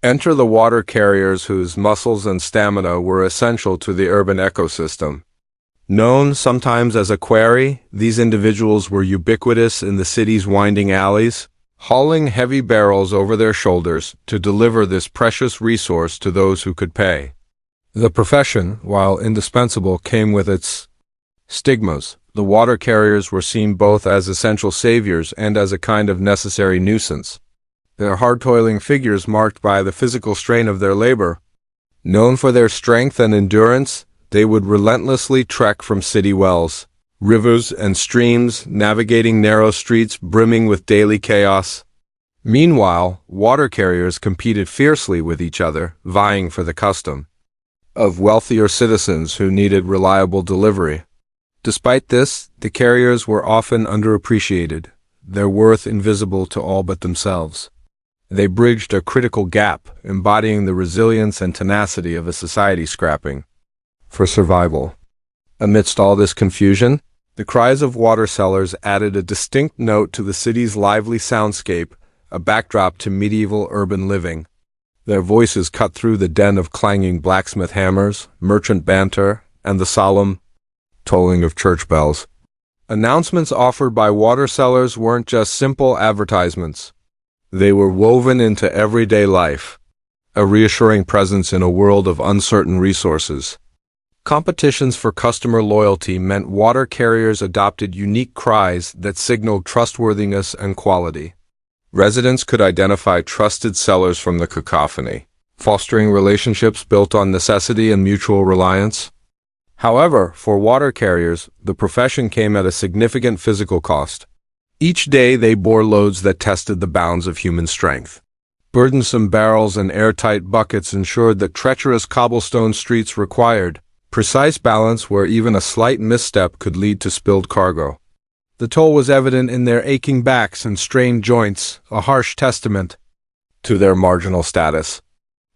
Enter the water carriers whose muscles and stamina were essential to the urban ecosystem. Known sometimes as a quarry, these individuals were ubiquitous in the city's winding alleys, hauling heavy barrels over their shoulders to deliver this precious resource to those who could pay. The profession, while indispensable, came with its stigmas. The water carriers were seen both as essential saviors and as a kind of necessary nuisance. Their hard-toiling figures marked by the physical strain of their labor, Known for their strength and endurance, they would relentlessly trek from city wells, rivers, and streams, navigating narrow streets brimming with daily chaos. Meanwhile, water carriers competed fiercely with each other, vying for the custom of wealthier citizens who needed reliable delivery. Despite this, the carriers were often underappreciated, their worth invisible to all but themselves. They bridged a critical gap, embodying the resilience and tenacity of a society scrapping for survival. Amidst all this confusion, the cries of water sellers added a distinct note to the city's lively soundscape, a backdrop to medieval urban living. Their voices cut through the din of clanging blacksmith hammers, merchant banter, and the solemn tolling of church bells. Announcements offered by water sellers weren't just simple advertisements. They were woven into everyday life, a reassuring presence in a world of uncertain resources. Competitions for customer loyalty meant water carriers adopted unique cries that signaled trustworthiness and quality. Residents could identify trusted sellers from the cacophony, fostering relationships built on necessity and mutual reliance. However, for water carriers, the profession came at a significant physical cost. Each day they bore loads that tested the bounds of human strength. Burdensome barrels and airtight buckets ensured that treacherous cobblestone streets required precise balance where even a slight misstep could lead to spilled cargo. The toll was evident in their aching backs and strained joints, a harsh testament to their marginal status.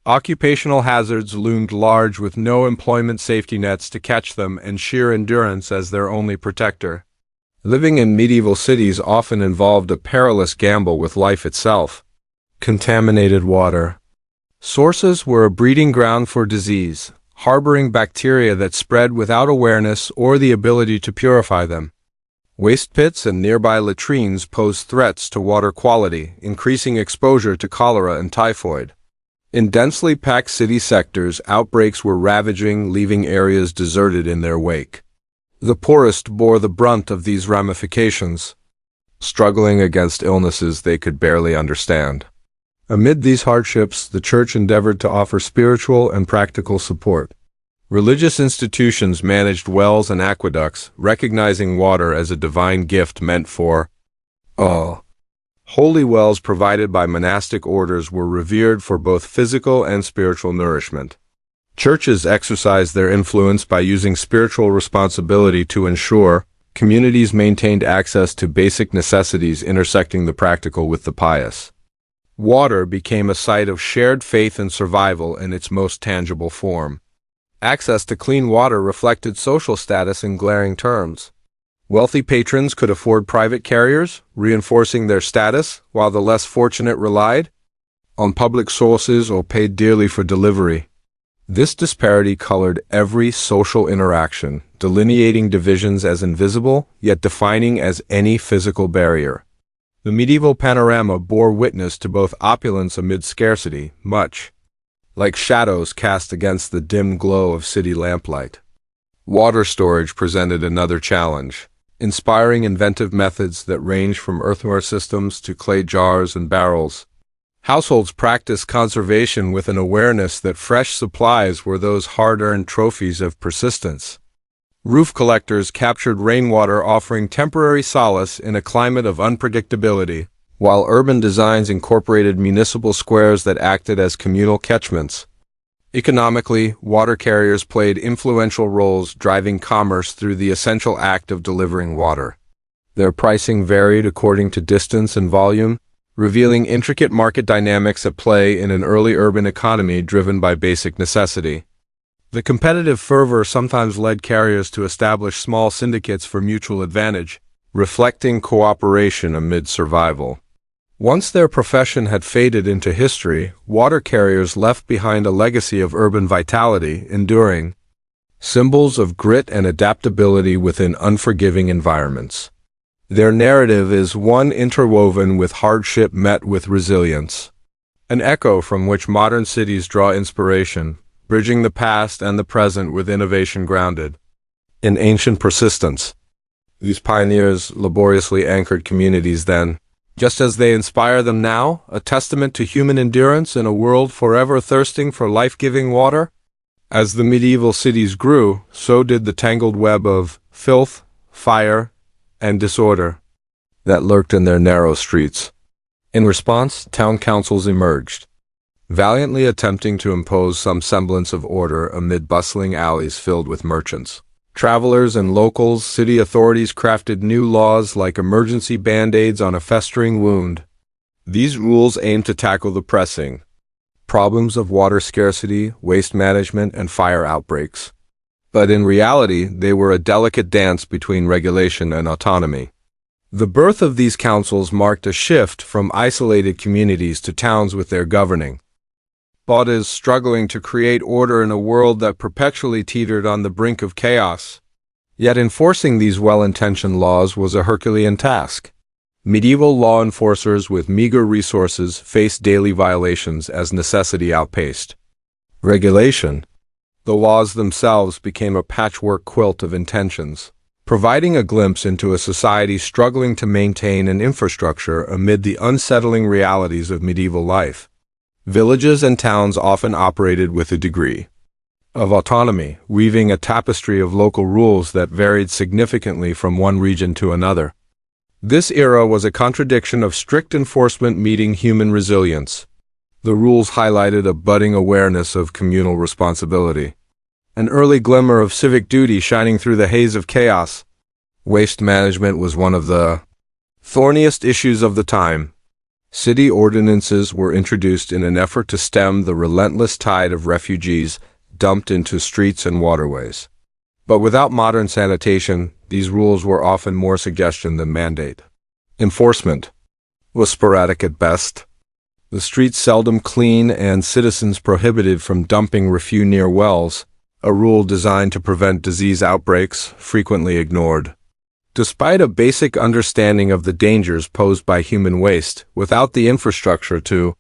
Occupational hazards loomed large with no employment safety nets to catch them and sheer endurance as their only protector. Living in medieval cities often involved a perilous gamble with life itself. Contaminated water. Sources were a breeding ground for disease, harboring bacteria that spread without awareness or the ability to purify them. Waste pits and nearby latrines posed threats to water quality, increasing exposure to cholera and typhoid. In densely packed city sectors, outbreaks were ravaging, leaving areas deserted in their wake. The poorest bore the brunt of these ramifications, struggling against illnesses they could barely understand. Amid these hardships, the Church endeavored to offer spiritual and practical support. Religious institutions managed wells and aqueducts, recognizing water as a divine gift meant for all. Holy wells provided by monastic orders were revered for both physical and spiritual nourishment. Churches exercised their influence by using spiritual responsibility to ensure communities maintained access to basic necessities intersecting the practical with the pious. Water became a site of shared faith and survival in its most tangible form. Access to clean water reflected social status in glaring terms. Wealthy patrons could afford private carriers, reinforcing their status, while the less fortunate relied on public sources or paid dearly for delivery. This disparity colored every social interaction, delineating divisions as invisible, yet defining as any physical barrier. The medieval panorama bore witness to both opulence amid scarcity, much like shadows cast against the dim glow of city lamplight. Water storage presented another challenge, inspiring inventive methods that range from earthenware systems to clay jars and barrels. Households practiced conservation with an awareness that fresh supplies were those hard-earned trophies of persistence. Roof collectors captured rainwater, offering temporary solace in a climate of unpredictability, while urban designs incorporated municipal squares that acted as communal catchments. Economically, water carriers played influential roles driving commerce through the essential act of delivering water. Their pricing varied according to distance and volume, revealing intricate market dynamics at play in an early urban economy driven by basic necessity. The competitive fervor sometimes led carriers to establish small syndicates for mutual advantage, reflecting cooperation amid survival. Once their profession had faded into history, water carriers left behind a legacy of urban vitality, enduring symbols of grit and adaptability within unforgiving environments. Their narrative is one interwoven with hardship met with resilience, an echo from which modern cities draw inspiration, bridging the past and the present with innovation grounded in ancient persistence. These pioneers laboriously anchored communities then, just as they inspire them now, a testament to human endurance in a world forever thirsting for life-giving water? As the medieval cities grew, so did the tangled web of filth, fire, and disorder that lurked in their narrow streets. In response, town councils emerged, valiantly attempting to impose some semblance of order amid bustling alleys filled with merchants. Travelers and locals, city authorities crafted new laws like emergency band-aids on a festering wound. These rules aimed to tackle the pressing problems of water scarcity, waste management, and fire outbreaks. But in reality, they were a delicate dance between regulation and autonomy. The birth of these councils marked a shift from isolated communities to towns with their governing bodies struggling to create order in a world that perpetually teetered on the brink of chaos. Yet enforcing these well-intentioned laws was a Herculean task. Medieval law enforcers with meager resources faced daily violations as necessity outpaced regulation. The laws themselves became a patchwork quilt of intentions, providing a glimpse into a society struggling to maintain an infrastructure amid the unsettling realities of medieval life. Villages and towns often operated with a degree of autonomy, weaving a tapestry of local rules that varied significantly from one region to another. This era was a contradiction of strict enforcement meeting human resilience. The rules highlighted a budding awareness of communal responsibility, an early glimmer of civic duty shining through the haze of chaos. Waste management was one of the thorniest issues of the time. City ordinances were introduced in an effort to stem the relentless tide of refugees dumped into streets and waterways. But without modern sanitation, these rules were often more suggestion than mandate. Enforcement was sporadic at best. The streets seldom clean and citizens prohibited from dumping refuse near wells, a rule designed to prevent disease outbreaks, frequently ignored. Despite a basic understanding of the dangers posed by human waste, without the infrastructure to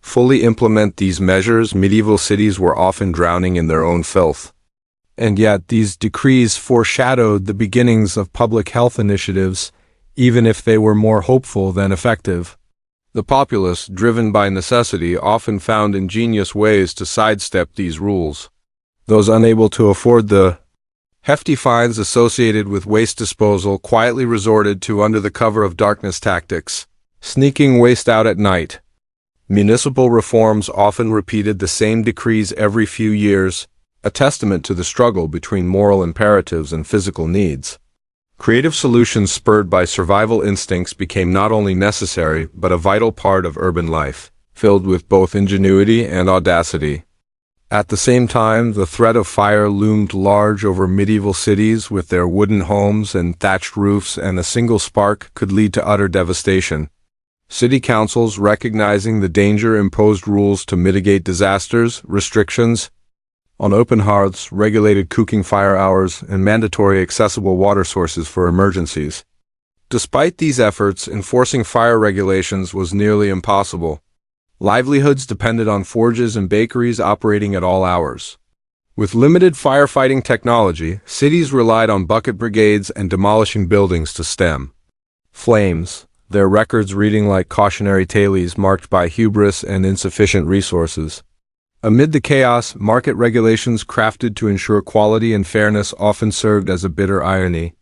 fully implement these measures, medieval cities were often drowning in their own filth. And yet, these decrees foreshadowed the beginnings of public health initiatives, even if they were more hopeful than effective. The populace, driven by necessity, often found ingenious ways to sidestep these rules. Those unable to afford the hefty fines associated with waste disposal quietly resorted to under the cover of darkness tactics, sneaking waste out at night. Municipal reforms often repeated the same decrees every few years, a testament to the struggle between moral imperatives and physical needs. Creative solutions spurred by survival instincts became not only necessary but a vital part of urban life, filled with both ingenuity and audacity. At the same time, the threat of fire loomed large over medieval cities with their wooden homes and thatched roofs, and a single spark could lead to utter devastation. City councils, recognizing the danger, imposed rules to mitigate disasters, restrictions on open hearths, regulated cooking fire hours, and mandatory accessible water sources for emergencies. Despite these efforts, enforcing fire regulations was nearly impossible. Livelihoods depended on forges and bakeries operating at all hours. With limited firefighting technology, cities relied on bucket brigades and demolishing buildings to stem flames, their records reading like cautionary tales marked by hubris and insufficient resources. Amid the chaos, market regulations crafted to ensure quality and fairness often served as a bitter irony.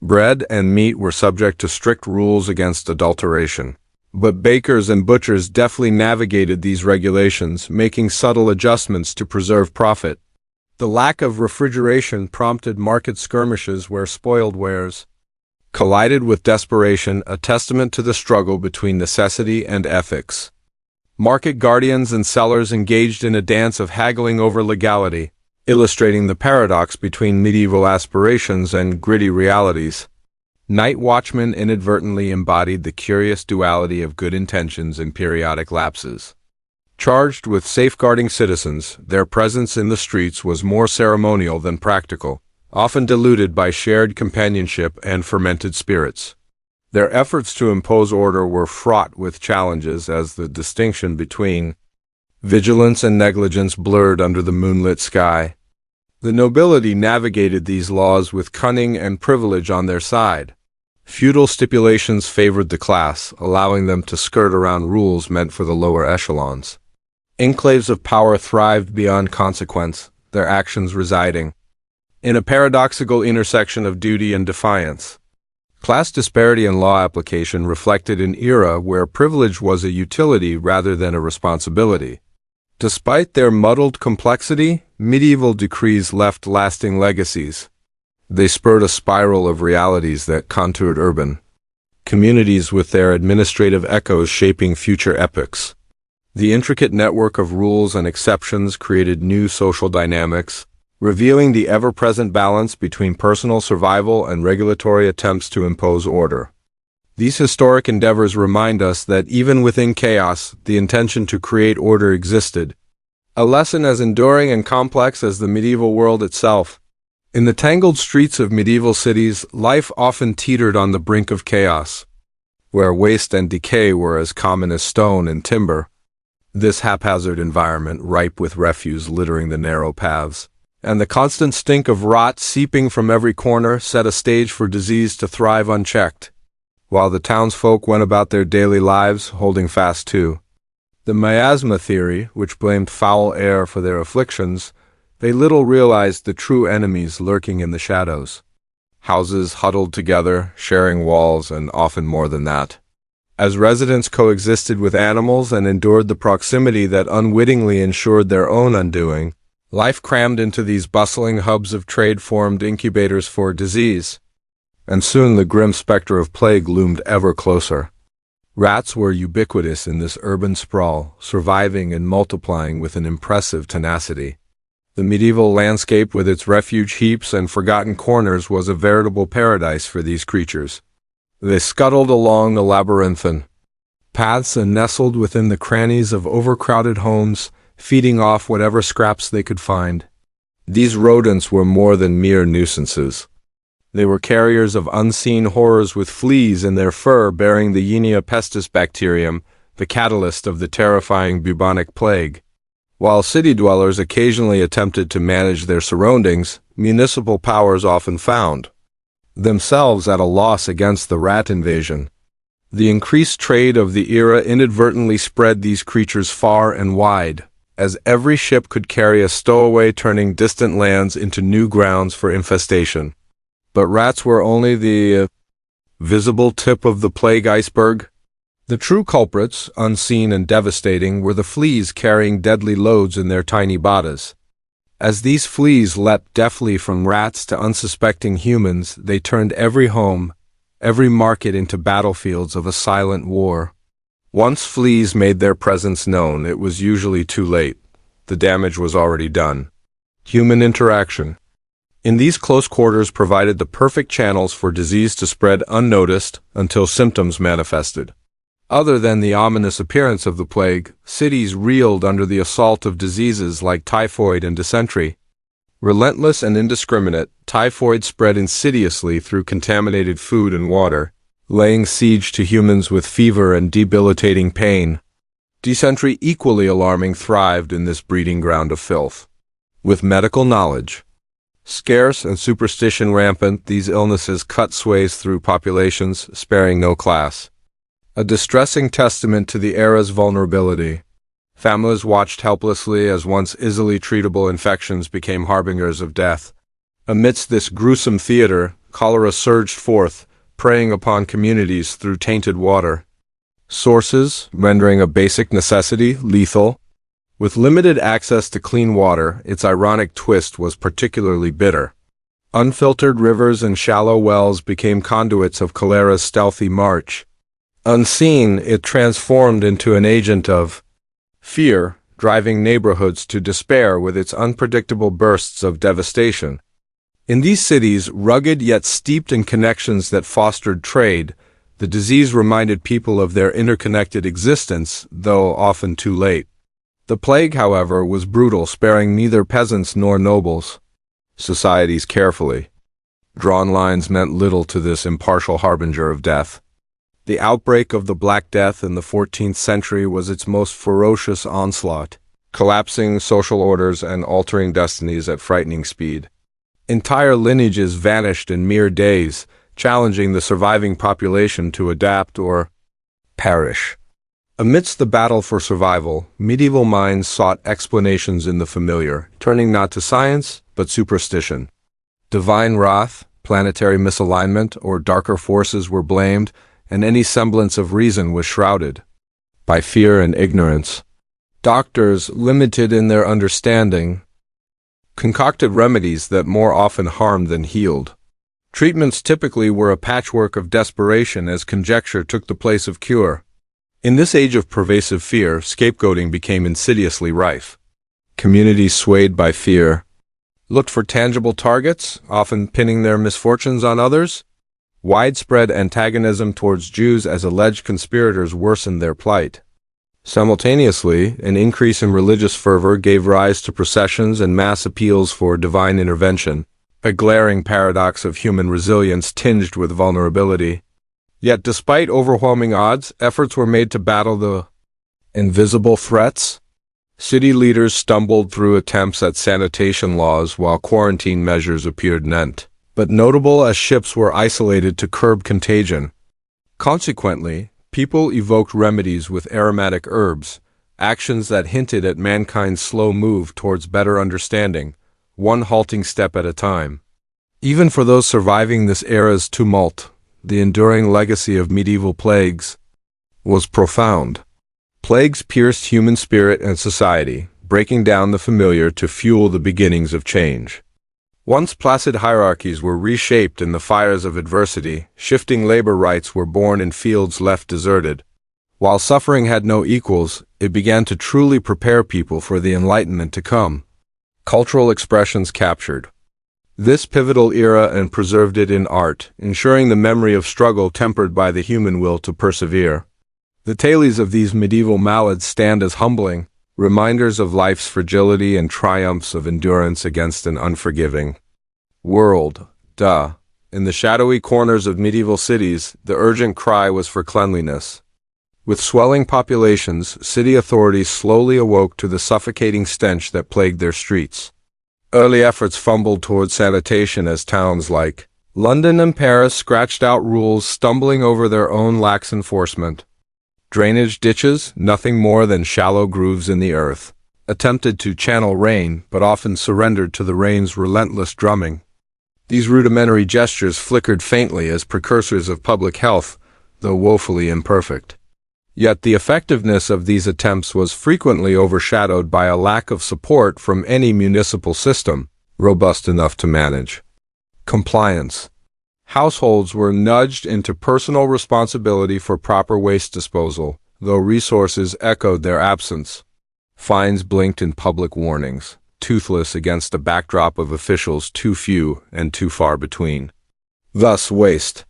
Bread and meat were subject to strict rules against adulteration. But bakers and butchers deftly navigated these regulations, making subtle adjustments to preserve profit. The lack of refrigeration prompted market skirmishes where spoiled wares collided with desperation, a testament to the struggle between necessity and ethics. Market guardians and sellers engaged in a dance of haggling over legality, illustrating the paradox between medieval aspirations and gritty realities. Night watchmen inadvertently embodied the curious duality of good intentions and periodic lapses. Charged with safeguarding citizens, their presence in the streets was more ceremonial than practical, often diluted by shared companionship and fermented spirits. Their efforts to impose order were fraught with challenges as the distinction between vigilance and negligence blurred under the moonlit sky. The nobility navigated these laws with cunning and privilege on their side. Feudal stipulations favored the class, allowing them to skirt around rules meant for the lower echelons. Enclaves of power thrived beyond consequence, their actions residing in a paradoxical intersection of duty and defiance. Class disparity in law application reflected an era where privilege was a utility rather than a responsibility. Despite their muddled complexity, medieval decrees left lasting legacies. They spurred a spiral of realities that contoured urban communities with their administrative echoes shaping future epochs. The intricate network of rules and exceptions created new social dynamics, revealing the ever-present balance between personal survival and regulatory attempts to impose order. These historic endeavors remind us that even within chaos, the intention to create order existed, a lesson as enduring and complex as the medieval world itself. In the tangled streets of medieval cities, life often teetered on the brink of chaos, where waste and decay were as common as stone and timber. This haphazard environment, ripe with refuse littering the narrow paths, and the constant stink of rot seeping from every corner, set a stage for disease to thrive unchecked, while the townsfolk went about their daily lives holding fast to the miasma theory, which blamed foul air for their afflictions. They little realized the true enemies lurking in the shadows. Houses huddled together, sharing walls, and often more than that. As residents coexisted with animals and endured the proximity that unwittingly ensured their own undoing, life crammed into these bustling hubs of trade formed incubators for disease. And soon the grim specter of plague loomed ever closer. Rats were ubiquitous in this urban sprawl, surviving and multiplying with an impressive tenacity. The medieval landscape with its refuge heaps and forgotten corners was a veritable paradise for these creatures. They scuttled along the labyrinthine paths and nestled within the crannies of overcrowded homes, feeding off whatever scraps they could find. These rodents were more than mere nuisances. They were carriers of unseen horrors with fleas in their fur bearing the Yenia pestis bacterium, the catalyst of the terrifying bubonic plague. While city dwellers occasionally attempted to manage their surroundings, municipal powers often found themselves at a loss against the rat invasion. The increased trade of the era inadvertently spread these creatures far and wide, as every ship could carry a stowaway, turning distant lands into new grounds for infestation. But rats were only the visible tip of the plague iceberg. The true culprits, unseen and devastating, were the fleas carrying deadly loads in their tiny bodies. As these fleas leapt deftly from rats to unsuspecting humans, they turned every home, every market into battlefields of a silent war. Once fleas made their presence known, it was usually too late. The damage was already done. Human interaction in these close quarters provided the perfect channels for disease to spread unnoticed until symptoms manifested. Other than the ominous appearance of the plague, cities reeled under the assault of diseases like typhoid and dysentery. Relentless and indiscriminate, typhoid spread insidiously through contaminated food and water, laying siege to humans with fever and debilitating pain. Dysentery, equally alarming, thrived in this breeding ground of filth. With medical knowledge scarce and superstition rampant, these illnesses cut sways through populations, sparing no class. A distressing testament to the era's vulnerability. Families watched helplessly as once easily treatable infections became harbingers of death. Amidst this gruesome theater, cholera surged forth, preying upon communities through tainted water. Sources, rendering a basic necessity lethal. With limited access to clean water, its ironic twist was particularly bitter. Unfiltered rivers and shallow wells became conduits of cholera's stealthy march. Unseen, it transformed into an agent of fear, driving neighborhoods to despair with its unpredictable bursts of devastation. In these cities, rugged yet steeped in connections that fostered trade, the disease reminded people of their interconnected existence, though often too late. The plague, however, was brutal, sparing neither peasants nor nobles. Society's carefully drawn lines meant little to this impartial harbinger of death. The outbreak of the Black Death in the 14th century was its most ferocious onslaught, collapsing social orders and altering destinies at frightening speed. Entire lineages vanished in mere days, challenging the surviving population to adapt or perish. Amidst the battle for survival, medieval minds sought explanations in the familiar, turning not to science, but superstition. Divine wrath, planetary misalignment, or darker forces were blamed, and any semblance of reason was shrouded by fear and ignorance. Doctors, limited in their understanding, concocted remedies that more often harmed than healed. Treatments typically were a patchwork of desperation as conjecture took the place of cure. In this age of pervasive fear, scapegoating became insidiously rife. Communities swayed by fear looked for tangible targets, often pinning their misfortunes on others. Widespread antagonism towards Jews as alleged conspirators worsened their plight. Simultaneously, an increase in religious fervor gave rise to processions and mass appeals for divine intervention, a glaring paradox of human resilience tinged with vulnerability. Yet despite overwhelming odds, efforts were made to battle the invisible threats. City leaders stumbled through attempts at sanitation laws while quarantine measures appeared inept, but notable as ships were isolated to curb contagion. Consequently, people evoked remedies with aromatic herbs, actions that hinted at mankind's slow move towards better understanding, one halting step at a time. Even for those surviving this era's tumult, the enduring legacy of medieval plagues was profound. Plagues pierced human spirit and society, breaking down the familiar to fuel the beginnings of change. Once placid hierarchies were reshaped in the fires of adversity, shifting labor rights were born in fields left deserted. While suffering had no equals, it began to truly prepare people for the enlightenment to come. Cultural expressions captured this pivotal era and preserved it in art, ensuring the memory of struggle tempered by the human will to persevere. The tales of these medieval ballads stand as humbling reminders of life's fragility and triumphs of endurance against an unforgiving world. In the shadowy corners of medieval cities, the urgent cry was for cleanliness. With swelling populations, city authorities slowly awoke to the suffocating stench that plagued their streets. Early efforts fumbled toward sanitation as towns like London and Paris scratched out rules, stumbling over their own lax enforcement. Drainage ditches, nothing more than shallow grooves in the earth, attempted to channel rain, but often surrendered to the rain's relentless drumming. These rudimentary gestures flickered faintly as precursors of public health, though woefully imperfect. Yet the effectiveness of these attempts was frequently overshadowed by a lack of support from any municipal system robust enough to manage compliance. Households were nudged into personal responsibility for proper waste disposal, though resources echoed their absence. Fines blinked in public warnings, toothless against a backdrop of officials too few and too far between. Thus waste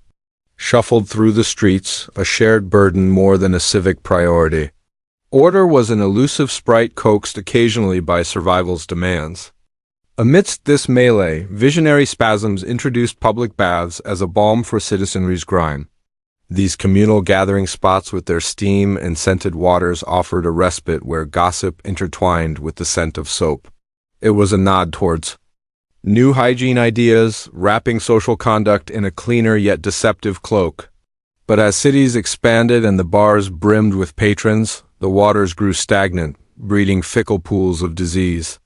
shuffled through the streets, a shared burden more than a civic priority. Order was an elusive sprite coaxed occasionally by survival's demands. Amidst this melee, visionary spasms introduced public baths as a balm for citizenry's grime. These communal gathering spots with their steam and scented waters offered a respite where gossip intertwined with the scent of soap. It was a nod towards new hygiene ideas, wrapping social conduct in a cleaner yet deceptive cloak. But as cities expanded and the bars brimmed with patrons, the waters grew stagnant, breeding fickle pools of disease.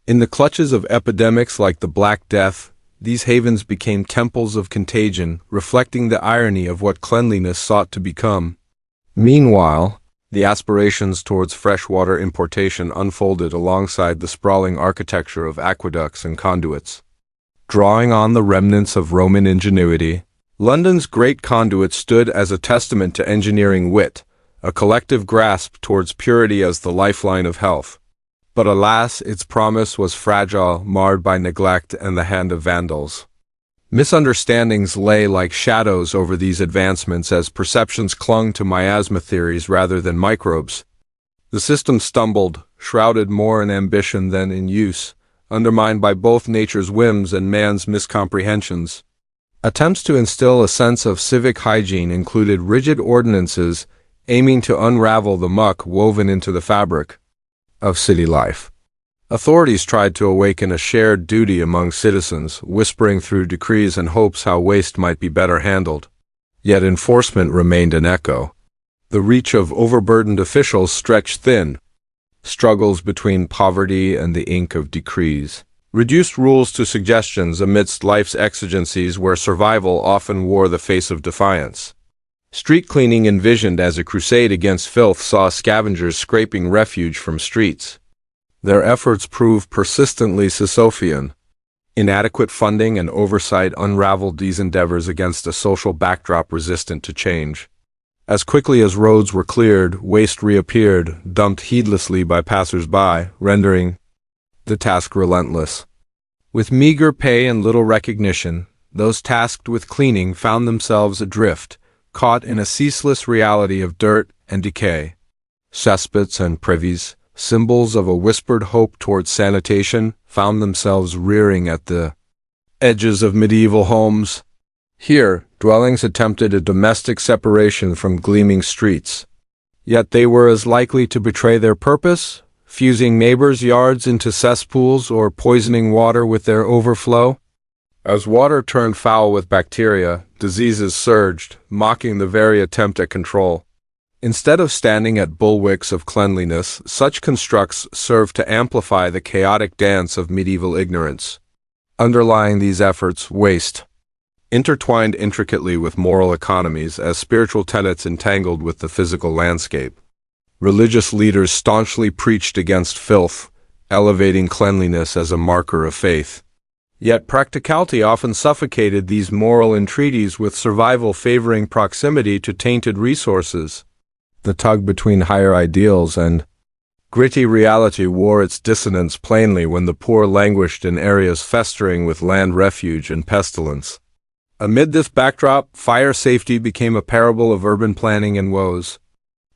In the clutches of epidemics like the Black Death, these havens became temples of contagion, reflecting the irony of what cleanliness sought to become. Meanwhile, the aspirations towards freshwater importation unfolded alongside the sprawling architecture of aqueducts and conduits. Drawing on the remnants of Roman ingenuity, London's great conduit stood as a testament to engineering wit, a collective grasp towards purity as the lifeline of health. But alas, its promise was fragile, marred by neglect and the hand of vandals. Misunderstandings lay like shadows over these advancements as perceptions clung to miasma theories rather than microbes. The system stumbled, shrouded more in ambition than in use, undermined by both nature's whims and man's miscomprehensions. Attempts to instill a sense of civic hygiene included rigid ordinances aiming to unravel the muck woven into the fabric of city life. Authorities tried to awaken a shared duty among citizens, whispering through decrees and hopes how waste might be better handled. Yet enforcement remained an echo. The reach of overburdened officials stretched thin. Struggles between poverty and the ink of decrees reduced rules to suggestions amidst life's exigencies where survival often wore the face of defiance. Street cleaning, envisioned as a crusade against filth, saw scavengers scraping refuge from streets. Their efforts proved persistently Sisyphean. Inadequate funding and oversight unraveled these endeavors against a social backdrop resistant to change. As quickly as roads were cleared, waste reappeared, dumped heedlessly by passers-by, rendering the task relentless. With meager pay and little recognition, those tasked with cleaning found themselves adrift, caught in a ceaseless reality of dirt and decay. Cesspits and privies, symbols of a whispered hope towards sanitation, found themselves rearing at the edges of medieval homes. Here, dwellings attempted a domestic separation from gleaming streets. Yet they were as likely to betray their purpose, fusing neighbors' yards into cesspools or poisoning water with their overflow. As water turned foul with bacteria, diseases surged, mocking the very attempt at control. Instead of standing at bulwarks of cleanliness, such constructs served to amplify the chaotic dance of medieval ignorance. Underlying these efforts, waste, intertwined intricately with moral economies as spiritual tenets entangled with the physical landscape. Religious leaders staunchly preached against filth, elevating cleanliness as a marker of faith. Yet practicality often suffocated these moral entreaties, with survival favoring proximity to tainted resources. The tug between higher ideals and gritty reality wore its dissonance plainly when the poor languished in areas festering with land refuge and pestilence. Amid this backdrop, fire safety became a parable of urban planning and woes.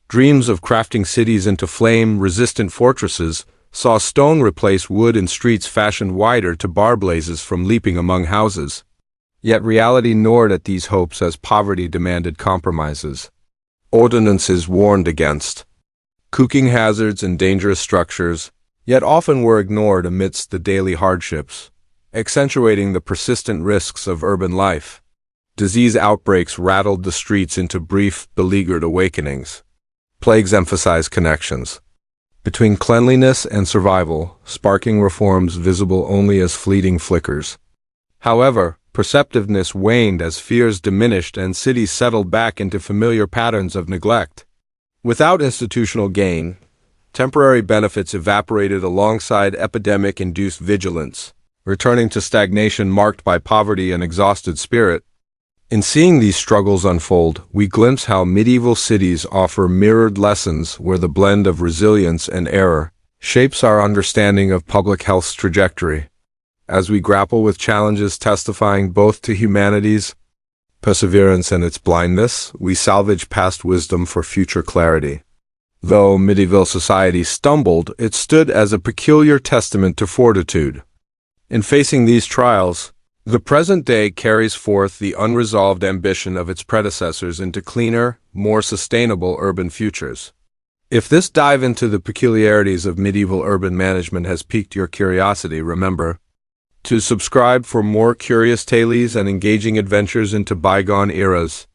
Dreams of crafting cities into flame-resistant fortresses saw stone replace wood in streets fashioned wider to bar blazes from leaping among houses. Yet reality gnawed at these hopes as poverty demanded compromises. Ordinances warned against cooking hazards and dangerous structures, yet often were ignored amidst the daily hardships, accentuating the persistent risks of urban life. Disease outbreaks rattled the streets into brief, beleaguered awakenings. Plagues emphasized connections between cleanliness and survival, sparking reforms visible only as fleeting flickers. However, perceptiveness waned as fears diminished and cities settled back into familiar patterns of neglect. Without institutional gain, temporary benefits evaporated alongside epidemic-induced vigilance, returning to stagnation marked by poverty and exhausted spirit. In seeing these struggles unfold, we glimpse how medieval cities offer mirrored lessons where the blend of resilience and error shapes our understanding of public health's trajectory. As we grapple with challenges testifying both to humanity's perseverance and its blindness, we salvage past wisdom for future clarity. Though medieval society stumbled, it stood as a peculiar testament to fortitude. In facing these trials, the present day carries forth the unresolved ambition of its predecessors into cleaner, more sustainable urban futures. If this dive into the peculiarities of medieval urban management has piqued your curiosity, remember to subscribe for more curious tales and engaging adventures into bygone eras.